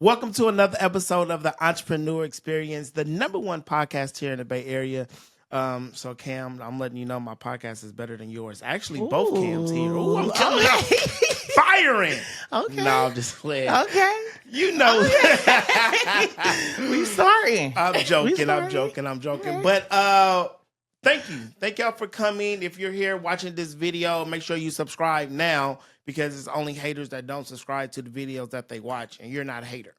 Welcome to another episode of the Entrepreneur Experience, the number one podcast here in the Bay Area. So Cam, I'm letting you know my podcast is better than yours. Actually, both Cams here. Ooh, I'm coming up firing. Okay. No, I'm just playing. Okay. You know. We starting. I'm joking. But thank you. Thank y'all for coming. If you're here watching this video, make sure you subscribe now because it's only haters that don't subscribe to the videos that they watch. And you're not a hater,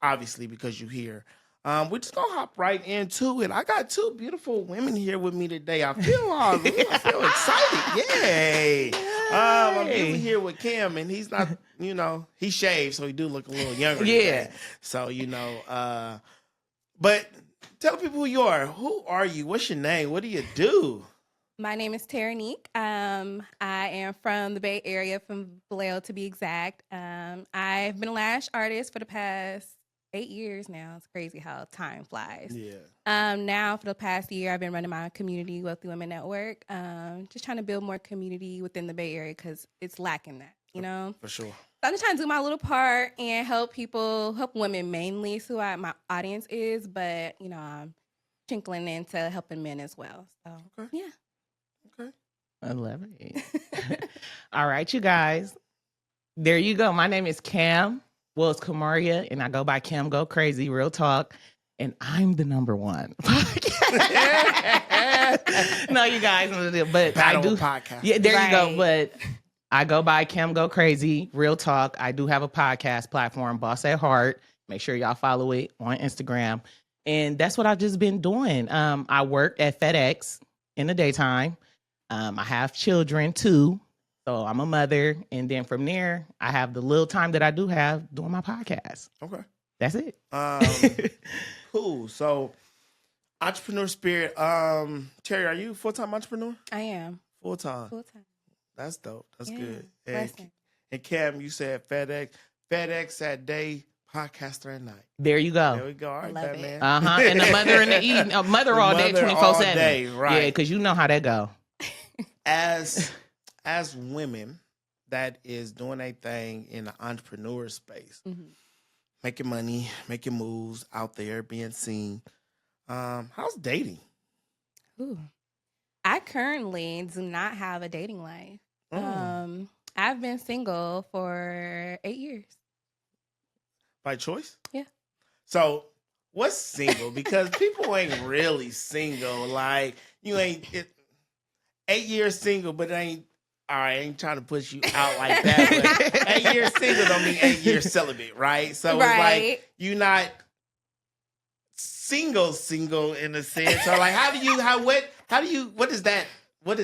obviously, because you're here. We're just going to hop right into it. I got two beautiful women here with me today. I feel excited. Yay. I'm here with Cam, and he's not, he shaved, so he do look a little younger. Yeah. So, but tell people who you are. Who are you? What's your name? What do you do? My name is Terranique. I am from the Bay Area, from Vallejo to be exact. I've been a lash artist for the past 8 years now. It's crazy how time flies. Yeah. Now for the past year, I've been running my community Wealthy Women Network. Just trying to build more community within the Bay Area because it's lacking that, For sure. So I'm just trying to do my little part and help women mainly, is who my audience is, but I'm trickling into helping men as well. So yeah. Okay. I love it. All right, you guys. There you go. My name is Cam. Well, it's Kamaria, and I go by Cam Go Crazy, real talk. And I'm the number one. No, you guys, but Battle I do podcast. Yeah, there Right. you go. But I go by Cam Go Crazy, real talk. I do have a podcast platform, Boss at Heart. Make sure y'all follow it on Instagram. And that's what I've just been doing. I work at FedEx in the daytime. I have children too. So I'm a mother. And then from there, I have the little time that I do have doing my podcast. Okay. That's it. Cool. So, entrepreneur spirit. Terry, are you a full-time entrepreneur? I am. Full-time. Full-time. That's dope. That's Yeah, good. blessing. And Cam, you said FedEx. FedEx at day, podcaster at night. There you go. There we go. All right, Love it. Batman. And the mother in the evening. Mother all day, Mother 24/7. all day, right. Yeah, because you know how that go. As women that is doing a thing in the entrepreneur space, Mhm. making money, making moves out there, being seen. How's dating? Ooh. I currently do not have a dating life. I've been single for 8 years. By choice? Yeah. So what's single? Because people ain't really single. Like you ain't 8 years single, but it ain't. All right, I ain't trying to push you out like that. But 8 years single don't mean 8 years celibate, right? So it's Right. like you not single in a sense. So like, what does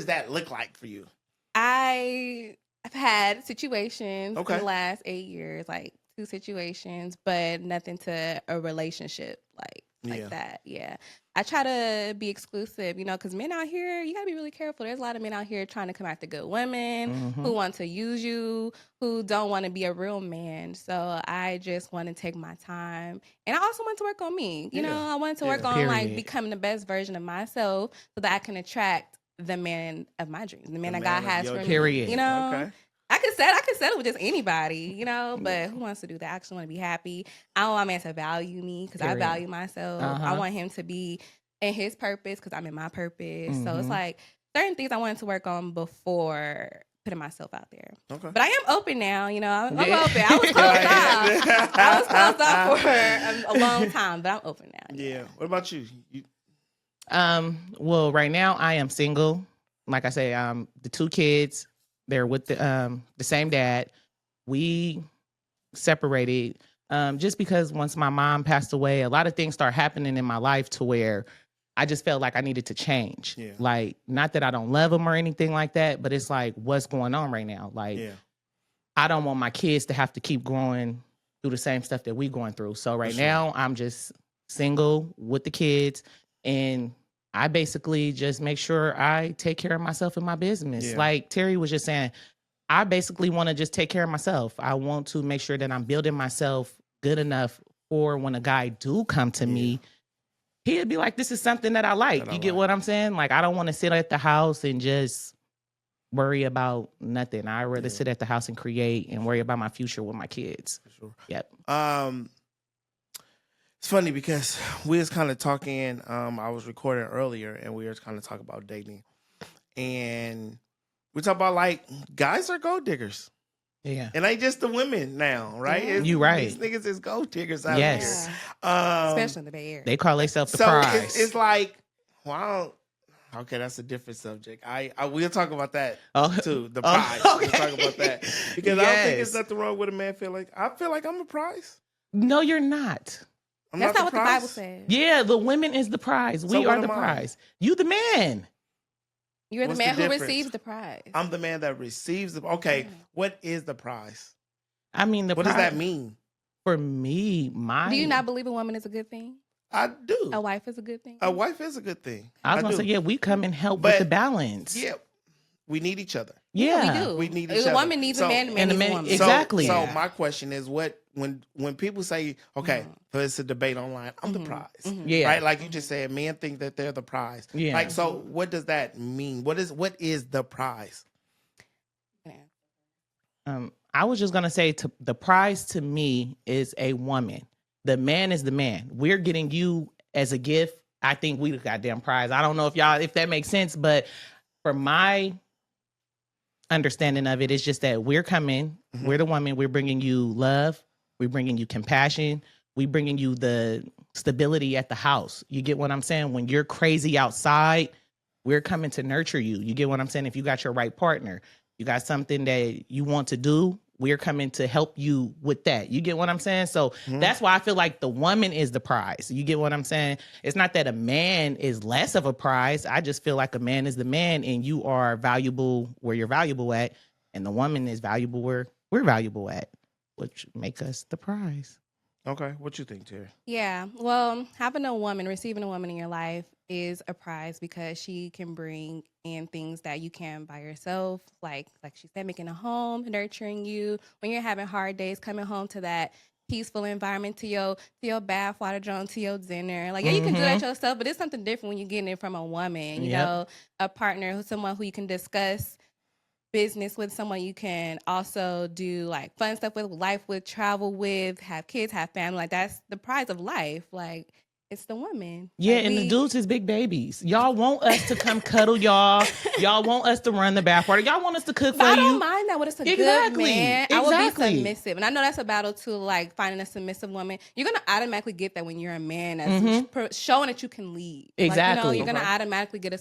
that look like for you? I've had situations Okay. in the last 8 years, like 2 situations, but nothing to a relationship like Yeah. that. Yeah. I try to be exclusive, because men out here, you gotta be really careful. There's a lot of men out here trying to come after good women who want to use you, who don't want to be a real man. So I just want to take my time. And I also want to work on me. I wanted to work on like Period. becoming the best version of myself so that I can attract the man of my dreams, the man that God has for me. Period. Okay. I could settle with just anybody, but who wants to do that? I actually want to be happy. I want my man to value me because I Period. value myself. Uh-huh. I want him to be in his purpose because I'm in my purpose. So it's Mhm. like certain things I wanted to work on before putting myself out there. Okay. But I am open now, I'm Yeah. open. I was closed off for a long time, but I'm open now. Yeah. What about you? Well, right now I am single. Like I say, the 2 kids, they're with the same dad. We separated just because once my mom passed away, a lot of things started happening in my life to where I just felt like I needed to change. Yeah. Like, not that I don't love him or anything like that, but it's like, what's going on right now? Like, Yeah. I don't want my kids to have to keep going through the same stuff that we going through. So right sure. now I'm just single with the kids, and I basically just make sure I take care of myself and my business. Yeah. Like Terry was just saying, I basically want to just take care of myself. I want to make sure that I'm building myself good enough for when a guy do come to me, he'd be like, this is something that I like. That I You get like. what I'm saying? Like, I don't want to sit at the house and just worry about nothing. I'd rather sit at the house and create and worry about my future with my kids. For sure. Yep. It's funny because we was kind of talking. I was recording earlier, and we were kind of talking about dating, and we talk about like guys are gold diggers. Yeah. And ain't just the women now, right? Yeah. It's, You right. These niggas is gold diggers out Yes. here. Especially in the Bay Area. They call themselves the so prize. it's like, wow. Okay, that's a different subject. I we'll talk about that too. The prize. okay. We'll talk about that because I don't think Yes. there's nothing wrong with a man feel like I feel like I'm a prize. No, you're not. I'm That's not what the prize. Bible says. Yeah, the women is the prize. We what are the am I? prize. You the man. You're the What's man the who difference? receives the prize. I'm the man that receives the. Okay, what is the prize? I mean, the What prize. does that mean? For me, Do you not believe a woman is a good thing? I do. A wife is a good thing? A wife is a good thing. I was gonna do. say, yeah, we come and help with But- the balance. Yeah, we need each other. Yeah, we do. We need A each other. woman needs So- a man, a man And a needs a man- woman. exactly. So Yeah. my question is, when people say, okay, so it's a debate online, I'm the prize, Yeah. right? Like you just said, men think that they're the prize. Yeah. Like, so what does that mean? What is the prize? I was just gonna say, the prize to me is a woman. The man is the man. We're getting you as a gift. I think we the goddamn prize. I don't know if that makes sense, but for my understanding of it, it's just that we're coming. Mhm. We're the woman. We're bringing you love. We're bringing you compassion. We bringing you the stability at the house. You get what I'm saying? When you're crazy outside, we're coming to nurture you. You get what I'm saying? If you got your right partner, you got something that you want to do, we're coming to help you with that. You get what I'm saying? So that's why I feel like the woman is the prize. You get what I'm saying? It's not that a man is less of a prize. I just feel like a man is the man and you are valuable where you're valuable at. And the woman is valuable where we're valuable at, which make us the prize. Okay, what you think, Terry? Yeah. Well, having a woman, receiving a woman in your life is a prize because she can bring in things that you can by yourself. Like she said, making a home, nurturing you. When you're having hard days, coming home to that peaceful environment, to your bath water drone, to your dinner. Like, yeah, you can do that yourself, but it's something different when you're getting it from a woman, you know, a partner, someone who you can discuss business with, someone you can also do like fun stuff with, life with, travel with, have kids, have family. Like, that's the prize of life. Like, it's the woman. Yeah, Like, and the dudes is big babies. Y'all want us to come cuddle y'all. Y'all want us to run the bathwater. Y'all want us to cook for I you. don't mind that when it's a Exactly, good man. I will be exactly. submissive. And I know that's a battle too, like finding a submissive woman. You're going to automatically get that when you're a man. That's showing that you can lead. Exactly. Like, you're going to automatically get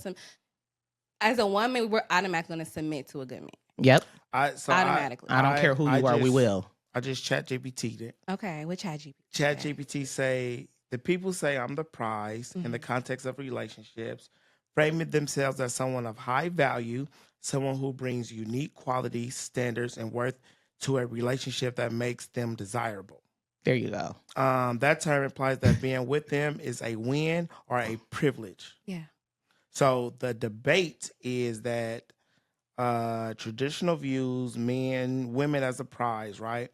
as a woman, we're automatically going to submit to a good man. Yep. Automatically. I don't care who you are, we will. I just chat GPT'd it. Okay, with ChatGPT. Chat GPT say, the people say I'm the prize in the context of relationships, framing themselves as someone of high value, someone who brings unique qualities, standards, and worth to a relationship that makes them desirable. There you go. That term implies that being with them is a win or a privilege. Yeah. So the debate is that traditional views women as a prize, right?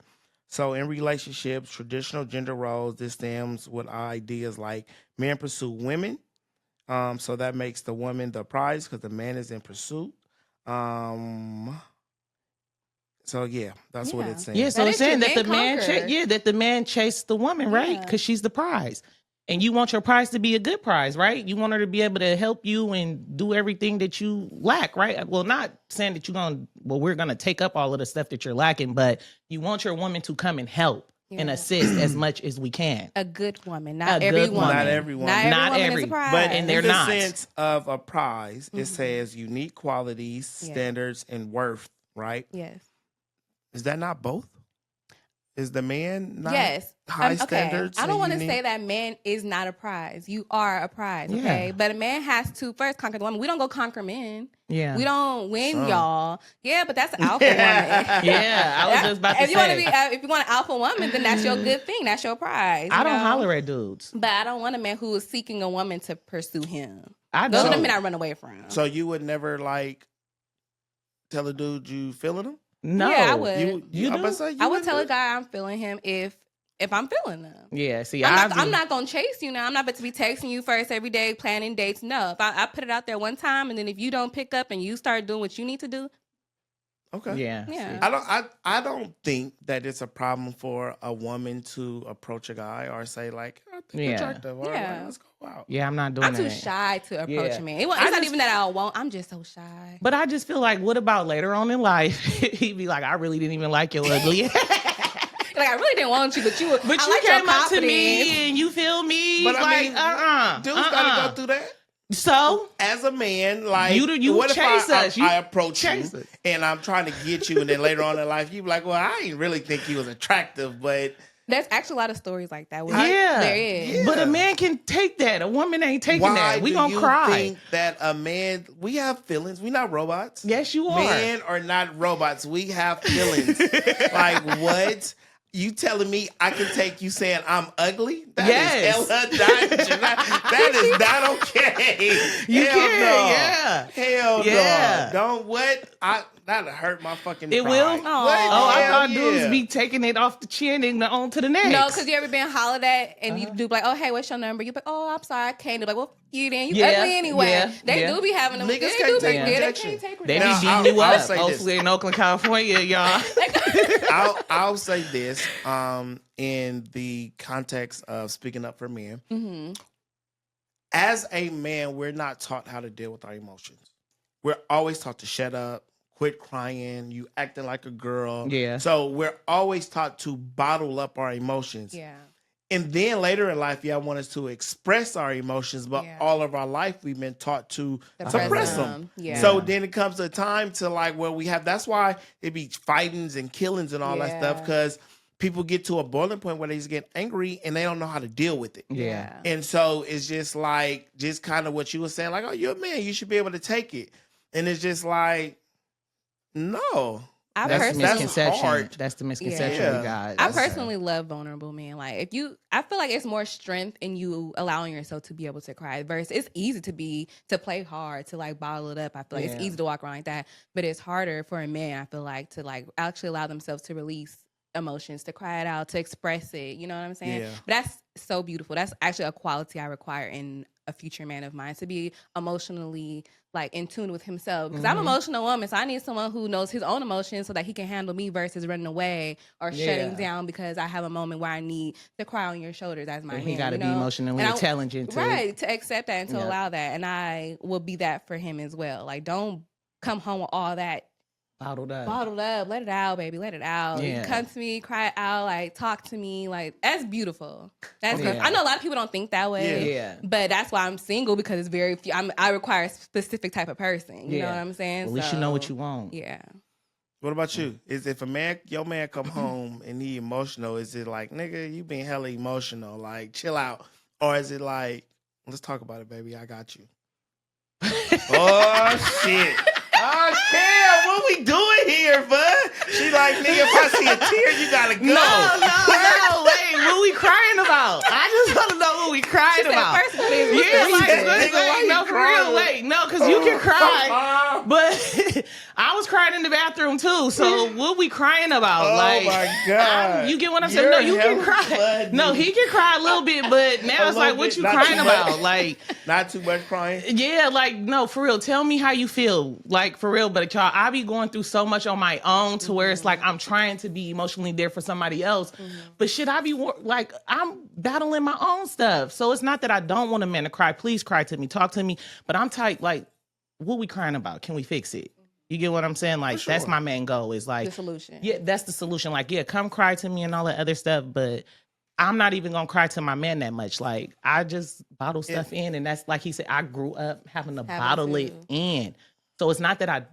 So in relationships, traditional gender roles, this stems with ideas like men pursue women. So that makes the woman the prize because the man is in pursuit. So yeah, that's what it's saying. Yeah, so That it's is saying true. that the Men man, conquer. that the man chased the woman, right? Yeah. Because she's the prize, and you want your prize to be a good prize, right? You want her to be able to help you and do everything that you lack, right? Well, not saying that we're gonna take up all of the stuff that you're lacking, but you want your woman to come and help and assist as much as we can. A good woman, not A every good woman. woman. Not every woman. Not every Not woman every, is a prize. But and they're in the not. sense of a prize, it says unique qualities, standards, and worth, right? Yes. Is that not both? Is the man not Yes. high Okay. standards? I don't and want to unique? say that man is not a prize. You are a prize, Yeah. okay? But a man has to first conquer the woman. We don't go conquer men. Yeah. We don't win, Some. y'all. Yeah, but that's an alpha woman. Yeah, I was just about to if you want to say. be, if you want an alpha woman, then that's your good thing. That's your prize. I you don't know? holler at dudes. But I don't want a man who is seeking a woman to pursue him. I Those are the don't. men I run away from. So you would never like tell a dude you feeling him? No. Yeah, I would. You I'm do? about to say, you I would wouldn't tell do a guy I'm feeling him if I'm feeling them. Yeah, see, I'm not gonna chase you now. I'm not about to be texting you first every day, planning dates. No, if I put it out there one time, and then if you don't pick up and you start doing what you need to do, Okay. Yeah. Yeah. I don't think that it's a problem for a woman to approach a guy or say like, I think you're Yeah. attractive, or Yeah. like, let's go out. Yeah, I'm not doing I'm too that. shy to approach Yeah. a man. It's I not just- even that I won't. I'm just so shy. But I just feel like, what about later on in life? He'd be like, I really didn't even like your ugly. Like I really didn't want you, but you. But I you like your came up to confidence. me and you feel me. But I like, mean, dudes gotta go through that. So As a man, like, you what if chase us. I approach you chase us. and I'm trying to get you, and then later on in life, you be like, well, I ain't really think he was attractive, but There's actually a lot of stories like that. Yeah. There is. But a man can take that. A woman ain't taking why that. We do gonna you cry. think that a man? We have feelings. We not robots. Yes, you are. Men are not robots. We have feelings. Like what? You telling me I can take you saying I'm ugly? That Yes. is hella dodging. That is not okay. You Hell can, no. yeah. Hell Yeah. no. Don't what? That'll hurt my fucking It pride. will? What? Oh, I Hell thought yeah. dudes be taking it off the chin and on to the next. No, because you ever been hollered at and you do like, oh, hey, what's your number? You be like, oh, I'm sorry, I can't. They're like, well, you then. You Yeah, ugly anyway. yeah, They yeah. do be having them. Niggas They can't do take be- yeah, they rejection. can't take They be rejection. Now, beating you I'll up. say this. Hopefully in Oakland, California, y'all. I'll say this in the context of speaking up for men. Mm-hmm. As a man, we're not taught how to deal with our emotions. We're always taught to shut up, quit crying, you acting like a girl. Yeah. So we're always taught to bottle up our emotions. Yeah. And then later in life, y'all want us to express our emotions, but Yeah. all of our life we've been taught to Suppress suppress them. them. Yeah. So then it comes a time to like where we have, that's why it be fightings and killings and all that stuff, Yeah. because people get to a boiling point where they just get angry and they don't know how to deal with it. Yeah. And so it's just like, just kind of what you were saying, like, oh, you're a man, you should be able to take it. And it's just like, no. I That's the personally, misconception. hard. That's the misconception Yeah. we got. I That's- personally love vulnerable men. Like I feel like it's more strength in you allowing yourself to be able to cry. Versus it's easy to play hard, to like bottle it up. I feel like it's Yeah. easy to walk around like that, but it's harder for a man, I feel like, to like actually allow themselves to release emotions, to cry it out, to express it. You know what I'm saying? Yeah. But that's so beautiful. That's actually a quality I require in a future man of mine, to be emotionally like in tune with himself, because I'm an emotional woman, so I need someone who knows his own emotions so that he can handle me versus running away or shutting down because I have a moment where I need to cry on your shoulders as my He man. got to you be know? emotionally And I- intelligent too. Right, to accept that and to Yeah. allow that, and I will be that for him as well. Like, don't come home with all that Bottled up. bottled up. Let it out, baby. Let it out. You Yeah. come to me, cry it out, like talk to me. Like, that's beautiful. That's Okay. good. I know a lot of people don't think that way. Yeah. But that's why I'm single, because it's very few. I require a specific type of person. You know Yeah. what I'm saying? At least you know what So, you want. Yeah. What about you? Is if your man come home and he emotional, is it like, nigga, you being hella emotional, like chill out? Or is it like, let's talk about it, baby, I got you? Oh shit. Oh damn, what we doing here, bud? She like, nigga, if I see a tear, you gotta go. No. Wait, what we crying about? I just want to know what we crying about. First, what is Yeah, like, Nigga, wait, why you no, for crying? real. Wait, no, because you can cry. But I was crying in the bathroom too. So what we crying about? Oh like, my God. you get what I'm saying? You're No, you can hella cry. funny. No, he can cry a little bit, but now A it's little like, what bit, you not crying too much. about? Like, Not too much crying. yeah, like, no, for real. Tell me how you feel. Like, for real. But y'all, I be going through so much on my own to where it's like I'm trying to be emotionally there for somebody else. But shit, I be like, I'm battling my own stuff. So it's not that I don't want a man to cry. Please cry to me, talk to me. But I'm tight, like, what we crying about? Can we fix it? You get what I'm saying? Like, For sure. that's my main goal, is like, the solution? yeah, that's the solution. Like, yeah, come cry to me and all that other stuff, but I'm not even gonna cry to my man that much. Like, I just bottle stuff in, and that's like he said, I grew up having to bottle it to. in. So it's not that I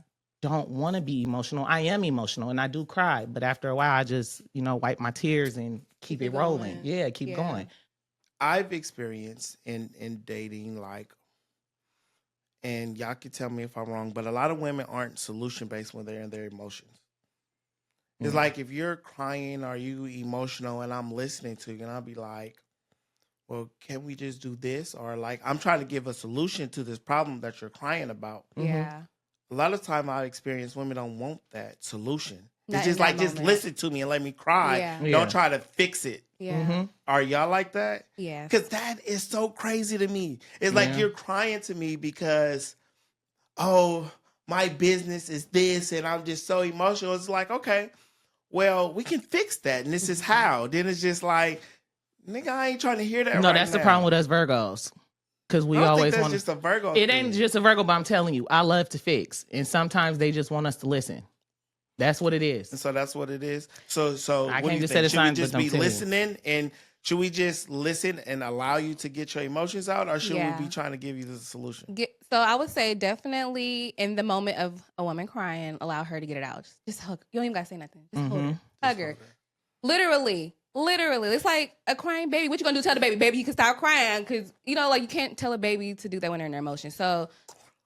don't want to be emotional. I am emotional and I do cry, but after a while, I just, wipe my tears and keep it rolling. going. Yeah, keep Yeah. going. I've experienced in dating, like, and y'all can tell me if I'm wrong, but a lot of women aren't solution based when they're in their emotions. It's Mm. like if you're crying or you emotional and I'm listening to you, and I'll be like, well, can we just do this? Or like, I'm trying to give a solution to this problem that you're crying about. Yeah. A lot of time I experience women don't want that solution. Not It's in just that like, just moment. listen to me and let me cry. Yeah. Yeah. Don't try to fix it. Yeah. Mhm. Are y'all like that? Yeah. Because that is so crazy to me. It's like Yeah. you're crying to me because, oh, my business is this and I'm just so emotional. It's like, okay, well, we can fix that. And this is how. Then it's just like, nigga, I ain't trying to hear that. No, right that's the now. problem with us Virgos. Because we I don't always think that's want just a Virgo. It thing. ain't just a Virgo, but I'm telling you, I love to fix. And sometimes they just want us to listen. That's what it is. And so that's what it is. So I what do can't you just think? set a Should we sign, just but I'm be telling you. listening and should we just listen and allow you to get your emotions out, or should Yeah. we be trying to give you the solution? So I would say definitely in the moment of a woman crying, allow her to get it out. Just hug. You don't even gotta say nothing. Just hold her. Hug her. Literally. It's like a crying baby. What you gonna do? Tell the baby you can stop crying, because you know, like you can't tell a baby to do that when they're in their emotions. So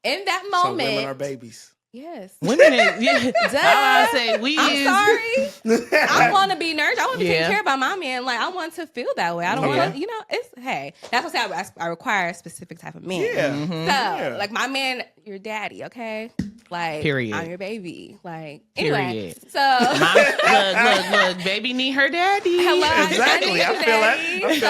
in that So moment, women are babies. yes. Women, yeah. Duh. I say I'm sorry. I want to be nurtured. I want to be Yeah. taken care of by my man. Like I want to feel that way. I don't want to, it's hey. That's what I say. I require a specific type of man. Yeah. So like my man, your daddy, okay? Like Period. I'm your baby. Like anyway. Period. So look, baby need her daddy. hello, Exactly. I feel that. So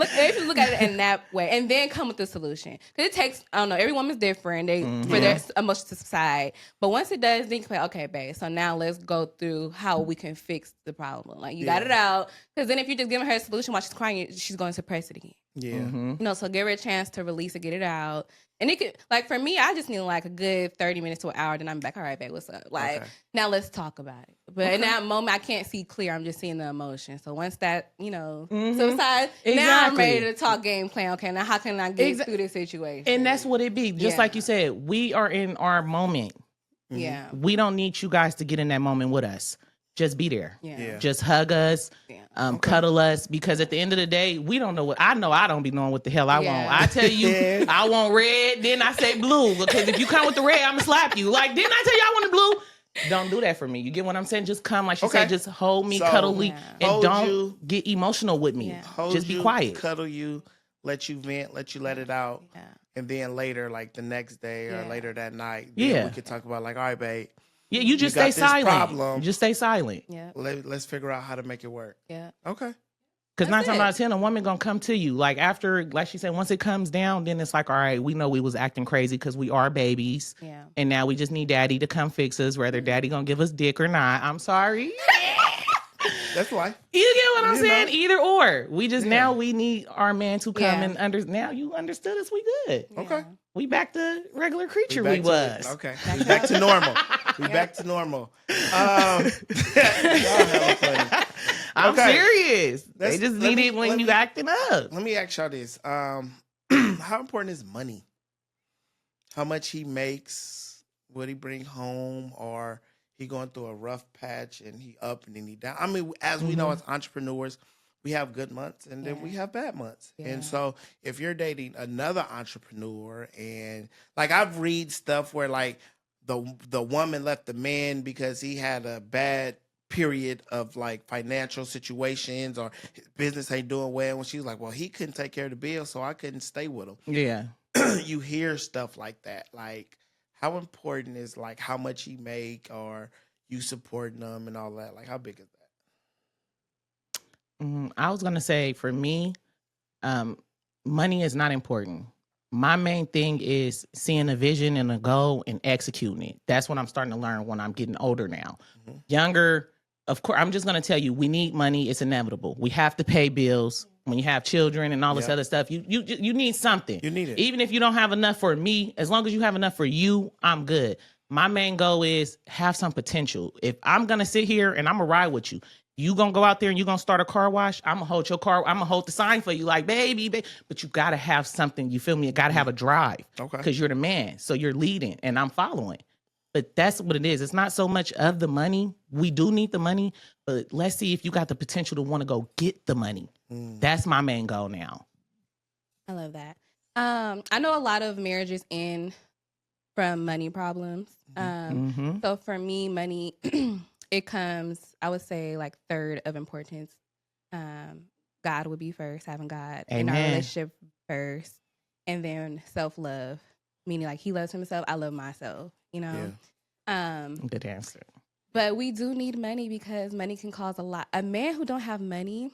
look, if you look at it in that way, and then come with the solution, because it takes, I don't know, every woman's different. They for their emotions to subside, but once it does, then you can say, okay, babe. So now let's go through how we can fix the problem. Like you got it out, because then if you're just giving her a solution while she's crying, she's going to suppress it again. Yeah. So give her a chance to release it, get it out. And it could, like for me, I just need like a good 30 minutes to an hour. Then I'm back. All right, babe, what's up? Like now let's talk about it. But in that moment, I can't see clear. I'm just seeing the emotion. So once that, subsides, now I'm ready to talk game plan. Okay, now how can I get through this situation? And that's what it be. Just like you said, we are in our moment. Yeah. We don't need you guys to get in that moment with us. Just be there. Yeah. Just hug us, cuddle us, because at the end of the day, we don't know I don't be knowing what the hell I want. I tell you, I want red, then I say blue, because if you come with the red, I'm gonna slap you. Like, didn't I tell you I wanted blue? Don't do that for me. You get what I'm saying? Just come, like she said, just hold me, cuddle me, and don't get emotional with me. Just be quiet. Cuddle you, let you vent, let you let it out. Yeah. And then later, like the next day or later that night, we could talk about like, all right, babe. Yeah, you just stay silent. Problem. Just stay silent. Yeah. Let's figure out how to make it work. Yeah. Okay. Because 9 times out of 10, a woman gonna come to you. Like after, like she said, once it comes down, then it's like, all right, we know we was acting crazy because we are babies. Yeah. And now we just need daddy to come fix us, whether daddy gonna give us dick or not. I'm sorry. That's life. You get what I'm saying? Either or. We just now we need our man to come and now you understood us. We good. Okay. We back to regular creature we was. Okay. We back to normal. We back to normal. Y'all hella funny. I'm serious. They just need it when you acting up. Let me ask y'all this. How important is money? How much he makes, what he bring home, or he going through a rough patch and he up and then he down. I mean, as we know as entrepreneurs, we have good months and then we have bad months. Yeah. And so if you're dating another entrepreneur and like I've read stuff where like the woman left the man because he had a bad period of like financial situations or his business ain't doing well. When she's like, well, he couldn't take care of the bill, so I couldn't stay with him. Yeah. You hear stuff like that. Like, how important is like how much he make or you supporting them and all that? Like, how big is that? I was gonna say for me, money is not important. My main thing is seeing a vision and a goal and executing it. That's what I'm starting to learn when I'm getting older now. Mm-hmm. Younger, of course, I'm just gonna tell you, we need money. It's inevitable. We have to pay bills. When you have children and all this other stuff, you need something. You need it. Even if you don't have enough for me, as long as you have enough for you, I'm good. My main goal is have some potential. If I'm going to sit here and I'm going to ride with you, you going to go out there and you going to start a car wash, I'm going to hold your car. I'm going to hold the sign for you like, baby. But you got to have something. You feel me? You got to have a drive. Okay. Because you're the man. So you're leading and I'm following. But that's what it is. It's not so much of the money. We do need the money, but let's see if you got the potential to want to go get the money. That's my main goal now. I love that. I know a lot of marriages end from money problems. So for me, money, it comes, I would say, like third of importance. God would be first, having God in our relationship first, and then self-love, meaning like he loves himself, I love myself, you know? Yeah. Good answer. But we do need money because money can cause a lot. A man who don't have money,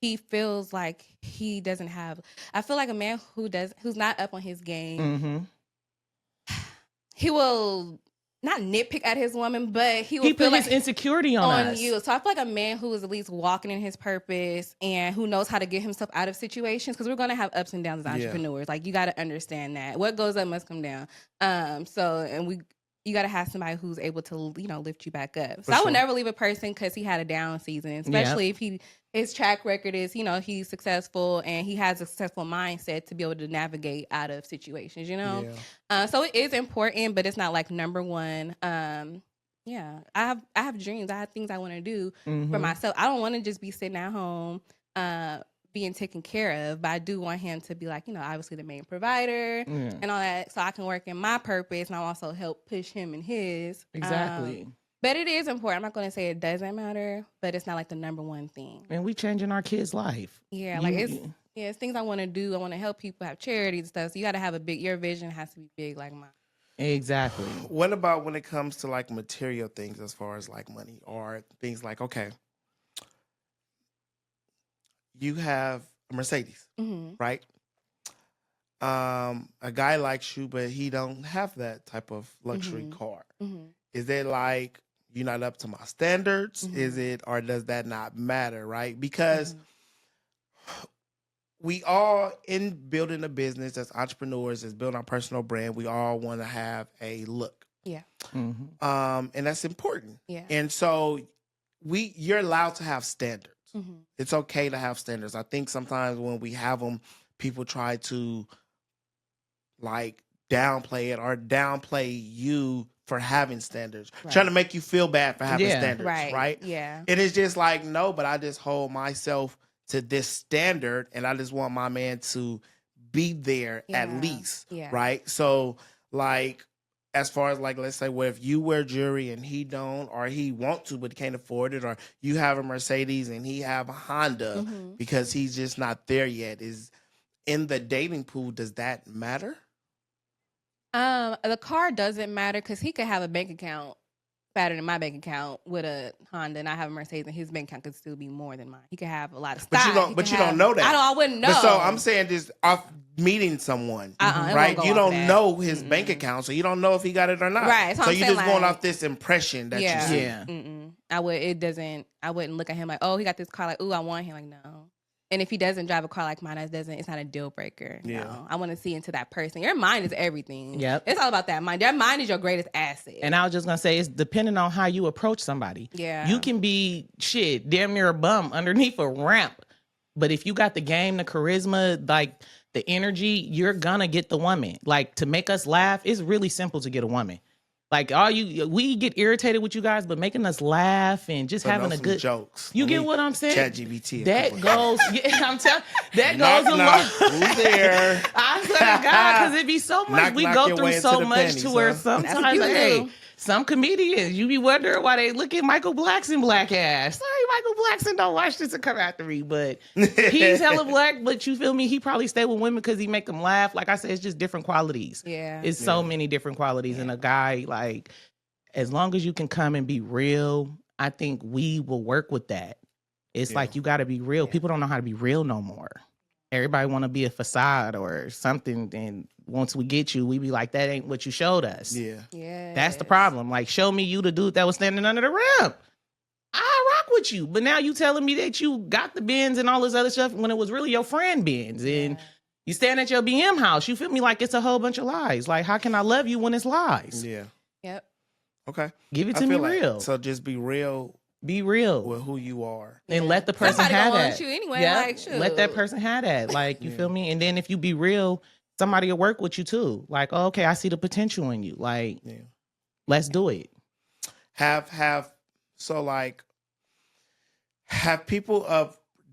he feels like he doesn't have. I feel like a man who's not up on his game, he will not nitpick at his woman, but he will He feel put his insecurity on us. you. So I feel like a man who is at least walking in his purpose and who knows how to get himself out of situations, because we're going to have ups and downs as entrepreneurs. Like, you got to understand that what goes up must come down. You got to have somebody who's able to, lift you back up. So I would never leave a person because he had a down season, especially if his track record is, he's successful and he has a successful mindset to be able to navigate out of situations, So it is important, but it's not like number one. I have dreams. I have things I want to do for myself. I don't want to just be sitting at home, being taken care of, but I do want him to be like, obviously the main provider and all that, so I can work in my purpose and I'll also help push him in his. Exactly. But it is important. I'm not going to say it doesn't matter, but it's not like the number one thing. And we changing our kids' life. Yeah, it's things I want to do. I want to help people, have charities and stuff. So you got to have your vision has to be big like mine. Exactly. What about when it comes to like material things, as far as like money or things like, okay, you have a Mercedes, right? A guy likes you, but he don't have that type of luxury car. Is it like you're not up to my standards? Is it, or does that not matter, right? Because we all, in building a business as entrepreneurs, as building our personal brand, we all want to have a look. Yeah. And that's important. Yeah. And so you're allowed to have standards. It's okay to have standards. I think sometimes when we have them, people try to like downplay it or downplay you for having standards, trying to make you feel bad for having standards, right? Yeah. It is just like, no, but I just hold myself to this standard and I just want my man to be there at least, right? So like, as far as like, let's say, well, if you wear jewelry and he don't, or he want to but can't afford it, or you have a Mercedes and he have a Honda because he's just not there yet, is in the dating pool, does that matter? The car doesn't matter because he could have a bank account fatter than my bank account with a Honda, and I have a Mercedes, and his bank account could still be more than mine. He could have a lot of stuff. But you don't know that. I wouldn't know. But so I'm saying just off meeting someone, right? You don't know his bank account, so you don't know if he got it or not. Right. So you're just going off this impression that you see. Yeah. I wouldn't look at him like, oh, he got this car, like, ooh, I want him. Like, no. And if he doesn't drive a car like mine, it's not a deal breaker. Yeah. No. I want to see into that person. Your mind is everything. Yep. It's all about that mind. Your mind is your greatest asset. And I was just gonna say, it's depending on how you approach somebody. Yeah. You can be damn near a bum underneath a ramp, but if you got the game, the charisma, like the energy, you're gonna get the woman. Like, to make us laugh, it's really simple to get a woman. Like, we get irritated with you guys, but making us laugh and just having a good jokes. You get what I'm saying? ChatGPT. That goes. I'm telling. That goes a lot. Who's there? I swear to God, because it be so much. We go through so much to where sometimes, hey, some comedians, you be wondering why they look at Michael Blackson black ass. Sorry, Michael Blackson, don't watch this and come after me, but he's hella black. But you feel me? He probably stay with women because he make them laugh. Like I said, it's just different qualities. Yeah, it's so many different qualities in a guy. Like, as long as you can come and be real, I think we will work with that. It's like, you got to be real. People don't know how to be real no more. Everybody want to be a facade or something, and once we get you, we be like, that ain't what you showed us. Yeah. That's the problem. Like, show me you the dude that was standing under the ramp. I rock with you. But now you telling me that you got the Benz and all this other stuff when it was really your friend Benz. And you stand at your BM house. You feel me? Like, it's a whole bunch of lies. Like, how can I love you when it's lies? Yeah. Yep. Okay. Give it to me real. Like, so just be real. Be real with who you are. And let the person Somebody have gonna that. want you anyway. Yeah. Like, shoot. Let that person have that. Like, you feel me? And then if you be real, somebody will work with you too. Like, oh, okay, I see the potential in you. Like, let's do it. Do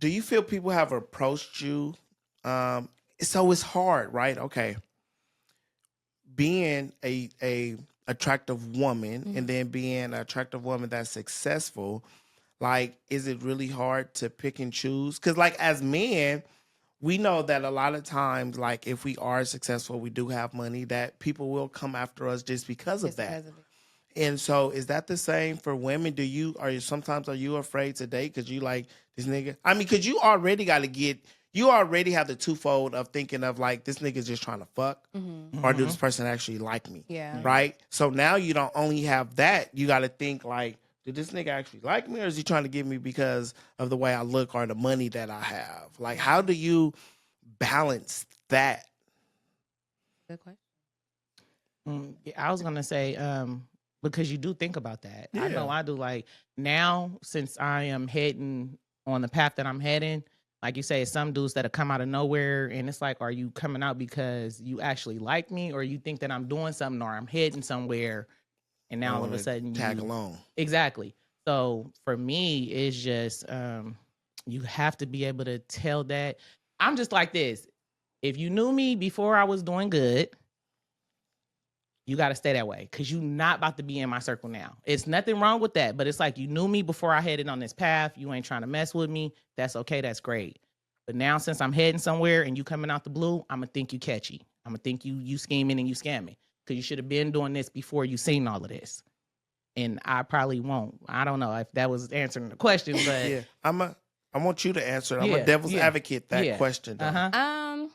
you feel people have approached you? So it's hard, right? Okay. Being a attractive woman and then being an attractive woman that's successful, like, is it really hard to pick and choose? Because, like, as men, we know that a lot of times, like, if we are successful, we do have money, that people will come after us just because of that. And so, is that the same for women? Are you afraid to date because you like this nigga? I mean, because you already got to get you already have the twofold of thinking of like, this nigga's just trying to fuck, or do this person actually like me? Yeah. Right? So now you don't only have that, you got to think like, did this nigga actually like me, or is he trying to get me because of the way I look or the money that I have? Like, how do you balance that? Good question. I was gonna say, because you do think about that. I know Yeah. I do. Like now, since I am heading on the path that I'm heading, like you say, some dudes that have come out of nowhere, and it's like, are you coming out because you actually like me, or you think that I'm doing something, or I'm heading somewhere, and now I all of a wanna sudden tag you along. exactly. So for me, it's just you have to be able to tell that. I'm just like this. If you knew me before I was doing good, you got to stay that way because you're not about to be in my circle now. It's nothing wrong with that, but it's like you knew me before I headed on this path. You ain't trying to mess with me. That's okay. That's great. But now since I'm heading somewhere and you coming out the blue, I'm going to think you catchy. I'm going to think you scheming and you scamming because you should have been doing this before you seen all of this. And I probably won't. I don't know if that was answering the question, but Yeah, I want you to answer it. I'm a devil's advocate that question. Though.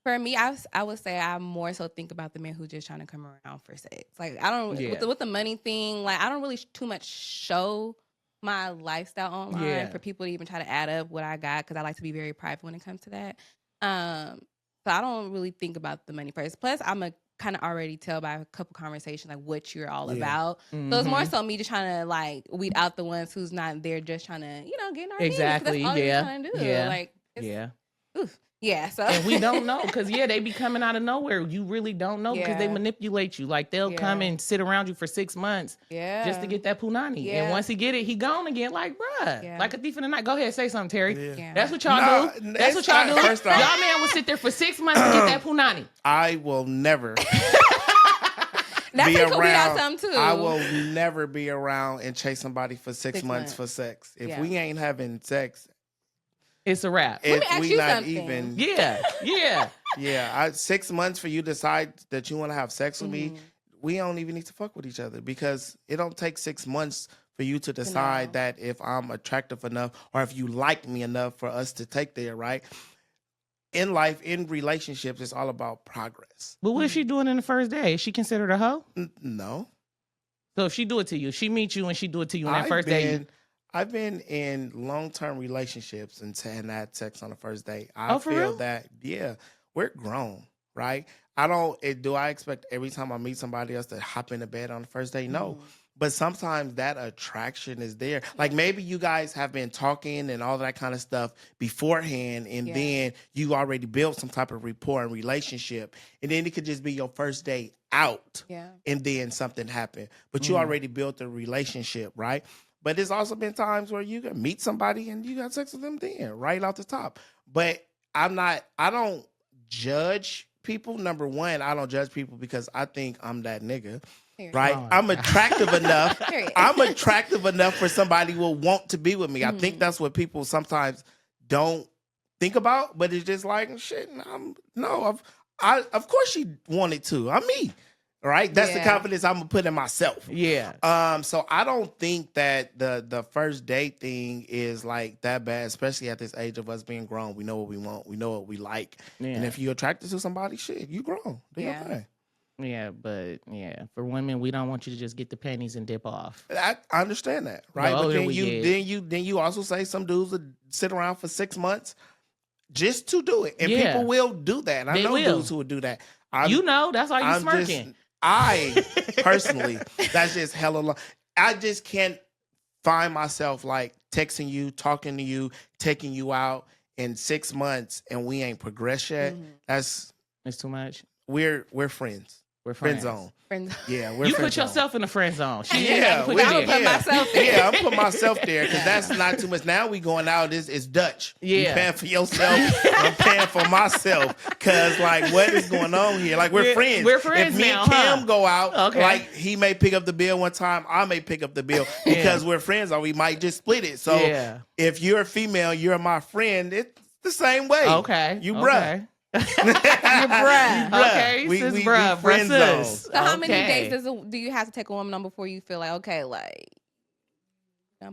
For me, I would say I more so think about the men who just trying to come around for sex. Like I don't with the money thing. Like I don't really too much show my lifestyle online for people to even try to add up what I got because I like to be very private when it comes to that. So I don't really think about the money first. Plus, I'm a kind of already tell by a couple conversations like what you're all about. So it's more so me just trying to like weed out the ones who's not there just trying to get in our exactly. That's all you're trying to do. Yeah. Like oof. Yeah, so and we don't know because they be coming out of nowhere. You really don't know because they manipulate you. Like they'll come and sit around you for 6 months just to get that punani. And once he get it, he gone again. Like bruh, like a thief in the night. Go ahead, say something, Terry. Yeah. That's what y'all do. That's what y'all do. First off, y'all man will sit there for 6 months to get that punani. I will never. That's be around. Something too. I will never be around and chase somebody for 6 months for sex. If we ain't having sex, it's a wrap. Let me ask we you not something. even. Yeah. 6 months for you to decide that you want to have sex with me, we don't even need to fuck with each other because it don't take 6 months for you to decide that if I'm attractive enough or if you like me enough for us to take there, right? In life, in relationships, it's all about progress. But what if she doing in the first day? Is she considered a hoe? No. So if she do it to you, she meet you and she do it to you on that first day. I've been in long-term relationships and had sex on the first date. I feel real? that, we're grown, right? Do I expect every time I meet somebody else to hop into bed on the first date? No. But sometimes that attraction is there. Like maybe you guys have been talking and all that kind of stuff beforehand, and then you already built some type of rapport and relationship. And then it could just be your first day out. Yeah. And then something happened. But you already built a relationship, right? But there's also been times where you can meet somebody and you got sex with them then, right off the top. But I don't judge people. Number one, I don't judge people because I think I'm that nigga. Right? I'm attractive enough. I'm attractive enough for somebody who will want to be with me. I think that's what people sometimes don't think about, but it's just like, shit, of course she wanted to. I'm me. Right? That's the confidence I'm gonna put in myself. Yeah. So I don't think that the first date thing is like that bad, especially at this age of us being grown. We know what we want. We know what we like. Yeah. And if you're attracted to somebody, shit, you grown. Okay. Yeah, but for women, we don't want you to just get the panties and dip off. I understand that, right? But then you also say some dudes would sit around for 6 months just to do it, and people will do that. I know dudes who would do that. That's why you smirking. I personally, that's just hella long. I just can't find myself like texting you, talking to you, taking you out in 6 months, and we ain't progressed yet. It's too much. We're friends. We're friends. Friend zone. Friend. Yeah, we're you friend put zone. yourself in the friend zone. I'm put myself there. Yeah, I'm putting myself there because that's not too much. Now we going out. It's Dutch. Yeah, you paying for yourself. I'm paying for myself because like what is going on here? Like we're friends. We're friends if me now, and Cam go out, okay. like he may pick up the bill one time, I may pick up the bill because we're friends, or we might just split it. So if you're a female, you're my friend. It's the same way. Okay, you bruh. You're bruh. Okay, we bruh, friend zone. So how many dates do you have to take a woman on before you feel like, okay, like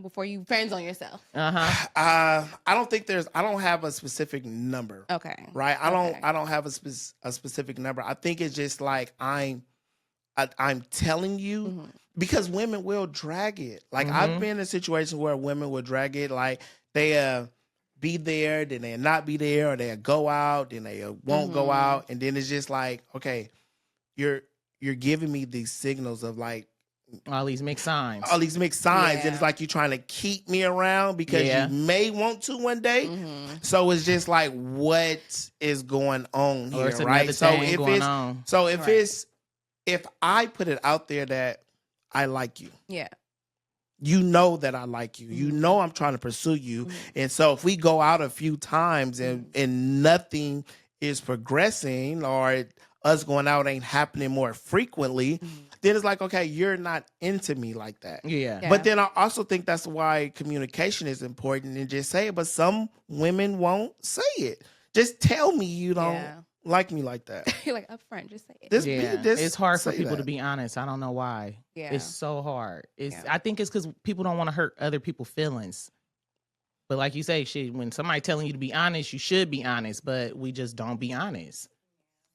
before you friends on yourself? I don't have a specific number. Okay. Right. I don't have a specific number. I think it's just like I'm telling you because women will drag it. Like I've been in a situation where women will drag it. Like they be there, then they'll not be there, or they'll go out, then they won't go out, and then it's just like, okay, you're giving me these signals of like all these mixed signs. And it's like you're trying to keep me around because you may want to one day. So it's just like, what is going on here, right? If I put it out there that I like you, you know that I like you, you know I'm trying to pursue you, and so if we go out a few times and nothing is progressing, or us going out ain't happening more frequently, then it's like, okay, you're not into me like that. Yeah. But then I also think that's why communication is important, and just say it. But some women won't say it. Just tell me you don't like me like that. You're like upfront, just say it. It's hard for people to be honest. I don't know why. Yeah. It's so hard. I think it's because people don't want to hurt other people's feelings. But like you say, when somebody telling you to be honest, you should be honest. But we just don't be honest.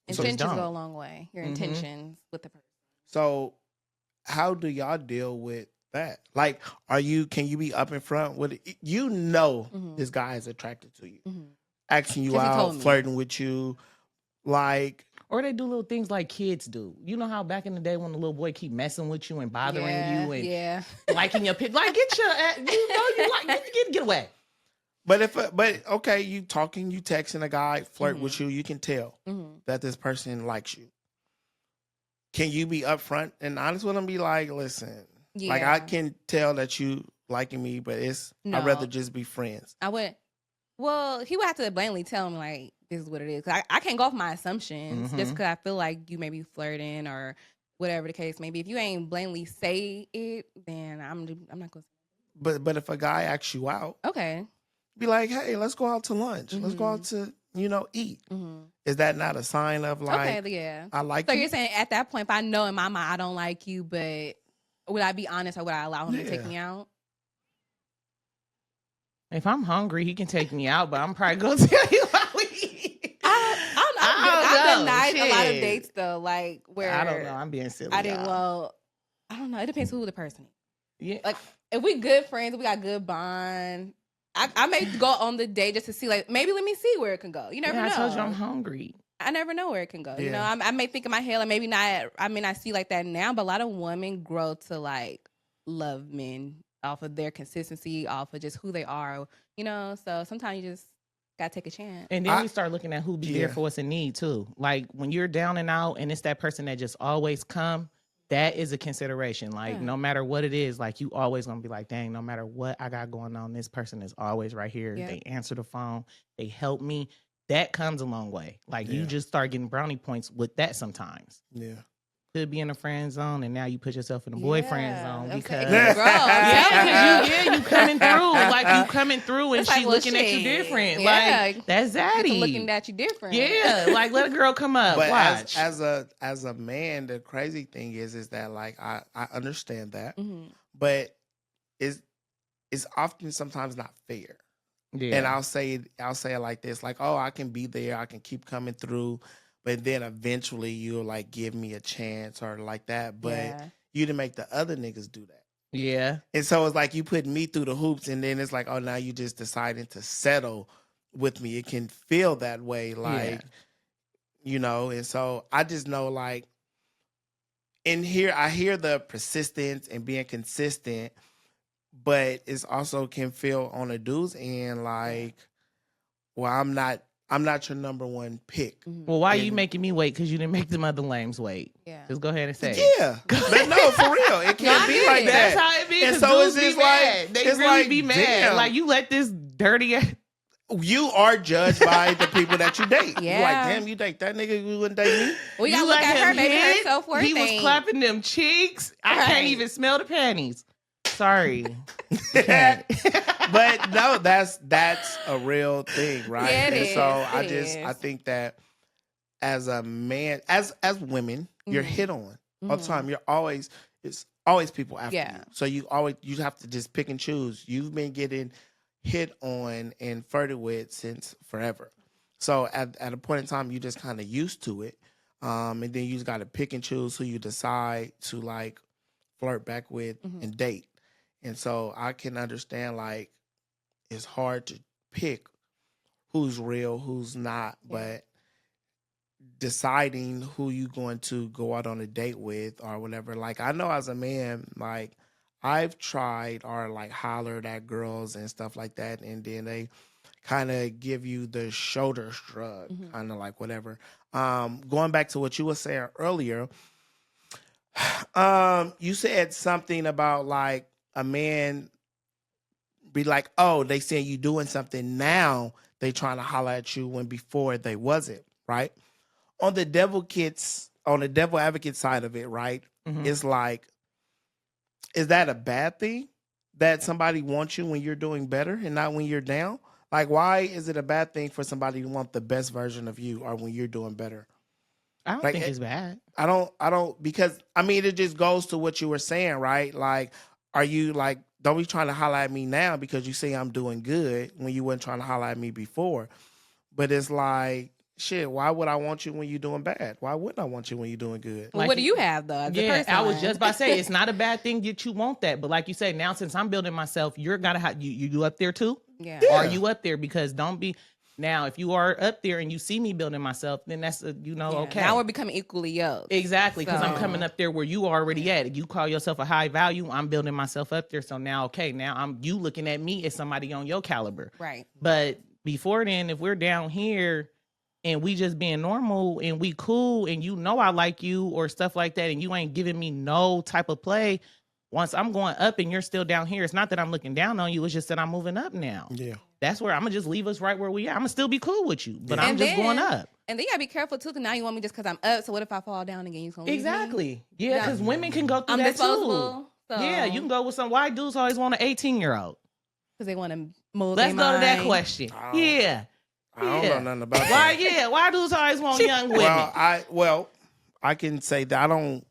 Intentions go a long way. Your intentions with the person. So how do y'all deal with that? Like, can you be up in front with it? You know this guy is attracted to you. Asking you out, flirting with you. Like, or they do little things like kids do. You know how back in the day when the little boy keep messing with you and bothering you and liking your picture, like get away. But okay, you talking, you texting a guy, flirt with you, you can tell that this person likes you. Can you be upfront and honest with him? Be like, listen, like I can tell that you liking me, but I'd rather just be friends. I would. Well, he would have to blatantly tell me like, this is what it is. I can't go off my assumptions just because I feel like you may be flirting or whatever the case may be. If you ain't blatantly say it, then I'm not going to. But if a guy asks you out, okay, be like, hey, let's go out to lunch. Let's go out to, eat. Is that not a sign of like, I like you? So you're saying at that point, if I know in my mind I don't like you, but would I be honest or would I allow him to take me out? If I'm hungry, he can take me out, but I'm probably going to tell you how we eat. I've denied a lot of dates though, like where I don't know. I'm being silly. I don't know. It depends who the person is. Yeah. Like if we good friends, we got good bond. I may go on the date just to see, like, maybe let me see where it can go. You never know. I told you I'm hungry. I never know where it can go. Yeah. You know, I may think in my head, like maybe not. I may not see like that now, but a lot of women grow to like love men off of their consistency, off of just who they are. You know, so sometimes you just gotta take a chance. And then we start looking at who be there for us in need too. Like when you're down and out, and it's that person that just always come. That is a consideration. Like, no matter what it is, like, you always going to be like, dang, no matter what I got going on, this person is always right here. Yep. They answer the phone. They help me. That comes a long way. Like, you just start getting brownie points with that sometimes. Yeah. Could be in a friend zone, and now you put yourself in a boyfriend zone because you coming through. Like, you coming through, and she looking at you different. Like, that's zaddy. Looking at you different. Yeah. Like, let a girl come up. But watch. as a man, the crazy thing is that like I understand that, but it's often sometimes not fair. Yeah. And I'll say it like this, like, oh, I can be there, I can keep coming through, but then eventually you'll like give me a chance or like that. But you didn't make the other niggas do that. Yeah. And so it's like you putting me through the hoops, and then it's like, oh, now you just deciding to settle with me. It can feel that way, like, and so I just know, like, in here, I hear the persistence and being consistent, but it's also can feel on a dude's end like, well, I'm not your number one pick. Well, why are you making me wait? Because you didn't make them other lames wait. Yeah. Just go ahead and say it. But no, for real. It can't be like that. That's how it be. And so it's just like, they really be mad. Damn. Like, you let this dirty... You are judged by the people that you date. Yeah. You're like, damn, you date that nigga, you wouldn't date me? Well, you gotta look at her, maybe her self-worth. He was clapping them cheeks. I can't even smell the panties. Sorry. But no, that's a real thing, right? Yeah, and so I think that as a man, as women, you're hit on all the time. It's always people after Yeah. you. So you have to just pick and choose. You've been getting hit on and flirted with since forever. So at a point in time, you just kind of used to it. And then you just got to pick and choose who you decide to like flirt back with and date. And so I can understand like it's hard to pick who's real, who's not, but deciding who you going to go out on a date with or whatever. Like I know as a man, like I've tried or like hollered at girls and stuff like that, and then they kind of give you the shoulder shrug, kind of like whatever. Going back to what you were saying earlier, you said something about like a man be like, oh, they saying you doing something now, they trying to holler at you when before they wasn't, right? On the devil advocate side of it, right? It's like, is that a bad thing that somebody wants you when you're doing better and not when you're down? Like, why is it a bad thing for somebody to want the best version of you or when you're doing better? I don't think it's bad. I don't, because I mean, it just goes to what you were saying, right? Like, are you like, don't be trying to holler at me now because you say I'm doing good when you weren't trying to holler at me before. But it's like, shit, why would I want you when you're doing bad? Why wouldn't I want you when you're doing good? Well, what do you have though? As a person? I was just about to say it's not a bad thing that you want that, but like you said, now since I'm building myself, you're gonna have you up there too. Yeah. Are you up there? Because don't be now. If you are up there and you see me building myself, then that's okay. Now we're becoming equally yoked. Exactly, because I'm So- coming up there where you already at. You call yourself a high value. I'm building myself up there. So now, now you looking at me as somebody on your caliber. Right. But before then, if we're down here and we just being normal and we cool and I like you or stuff like that and you ain't giving me no type of play, once I'm going up and you're still down here, it's not that I'm looking down on you. It's just that I'm moving up now. Yeah. That's where I'm going to just leave us right where we are. I'm going to still be cool with you, but I'm And just then- going up. And then you gotta be careful too, because now you want me just because I'm up. So what if I fall down again? You gonna leave me? Exactly. Yeah, because women can go through I'm that disposable. too. So, Yeah, you can go with some white dudes always want an 18-year-old. because they want to mold. Let's their go to that mind. question. Oh. Yeah. I don't know nothing about Why? that. Yeah. Why dudes always want young women? Well, I can say that I don't.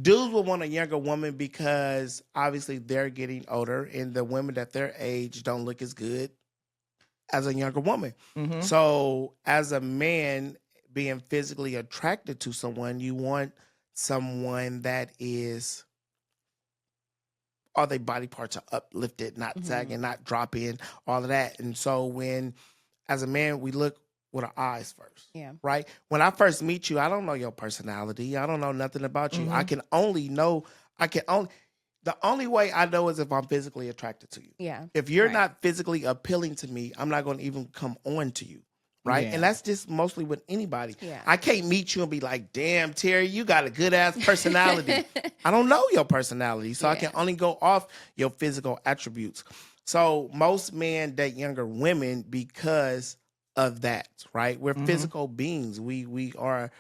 Dudes will want a younger woman because obviously they're getting older, and the women at their age don't look as good as a younger woman. Mhm. So, as a man being physically attracted to someone, you want someone that is. All their body parts are uplifted, not sagging, not dropping, all of that. And so when, as a man, we look with our eyes first. Yeah. Right? When I first meet you, I don't know your personality. I don't know nothing about you. The only way I know is if I'm physically attracted to you. Yeah. If you're Right. not physically appealing to me, I'm not going to even come on to you. Right? Yeah. And that's just mostly with anybody. Yeah. I can't meet you and be like, damn, Terry, you got a good ass personality. I don't know your personality, so I can only go off your physical attributes. So most men date younger women because of that, right? We're physical beings. We are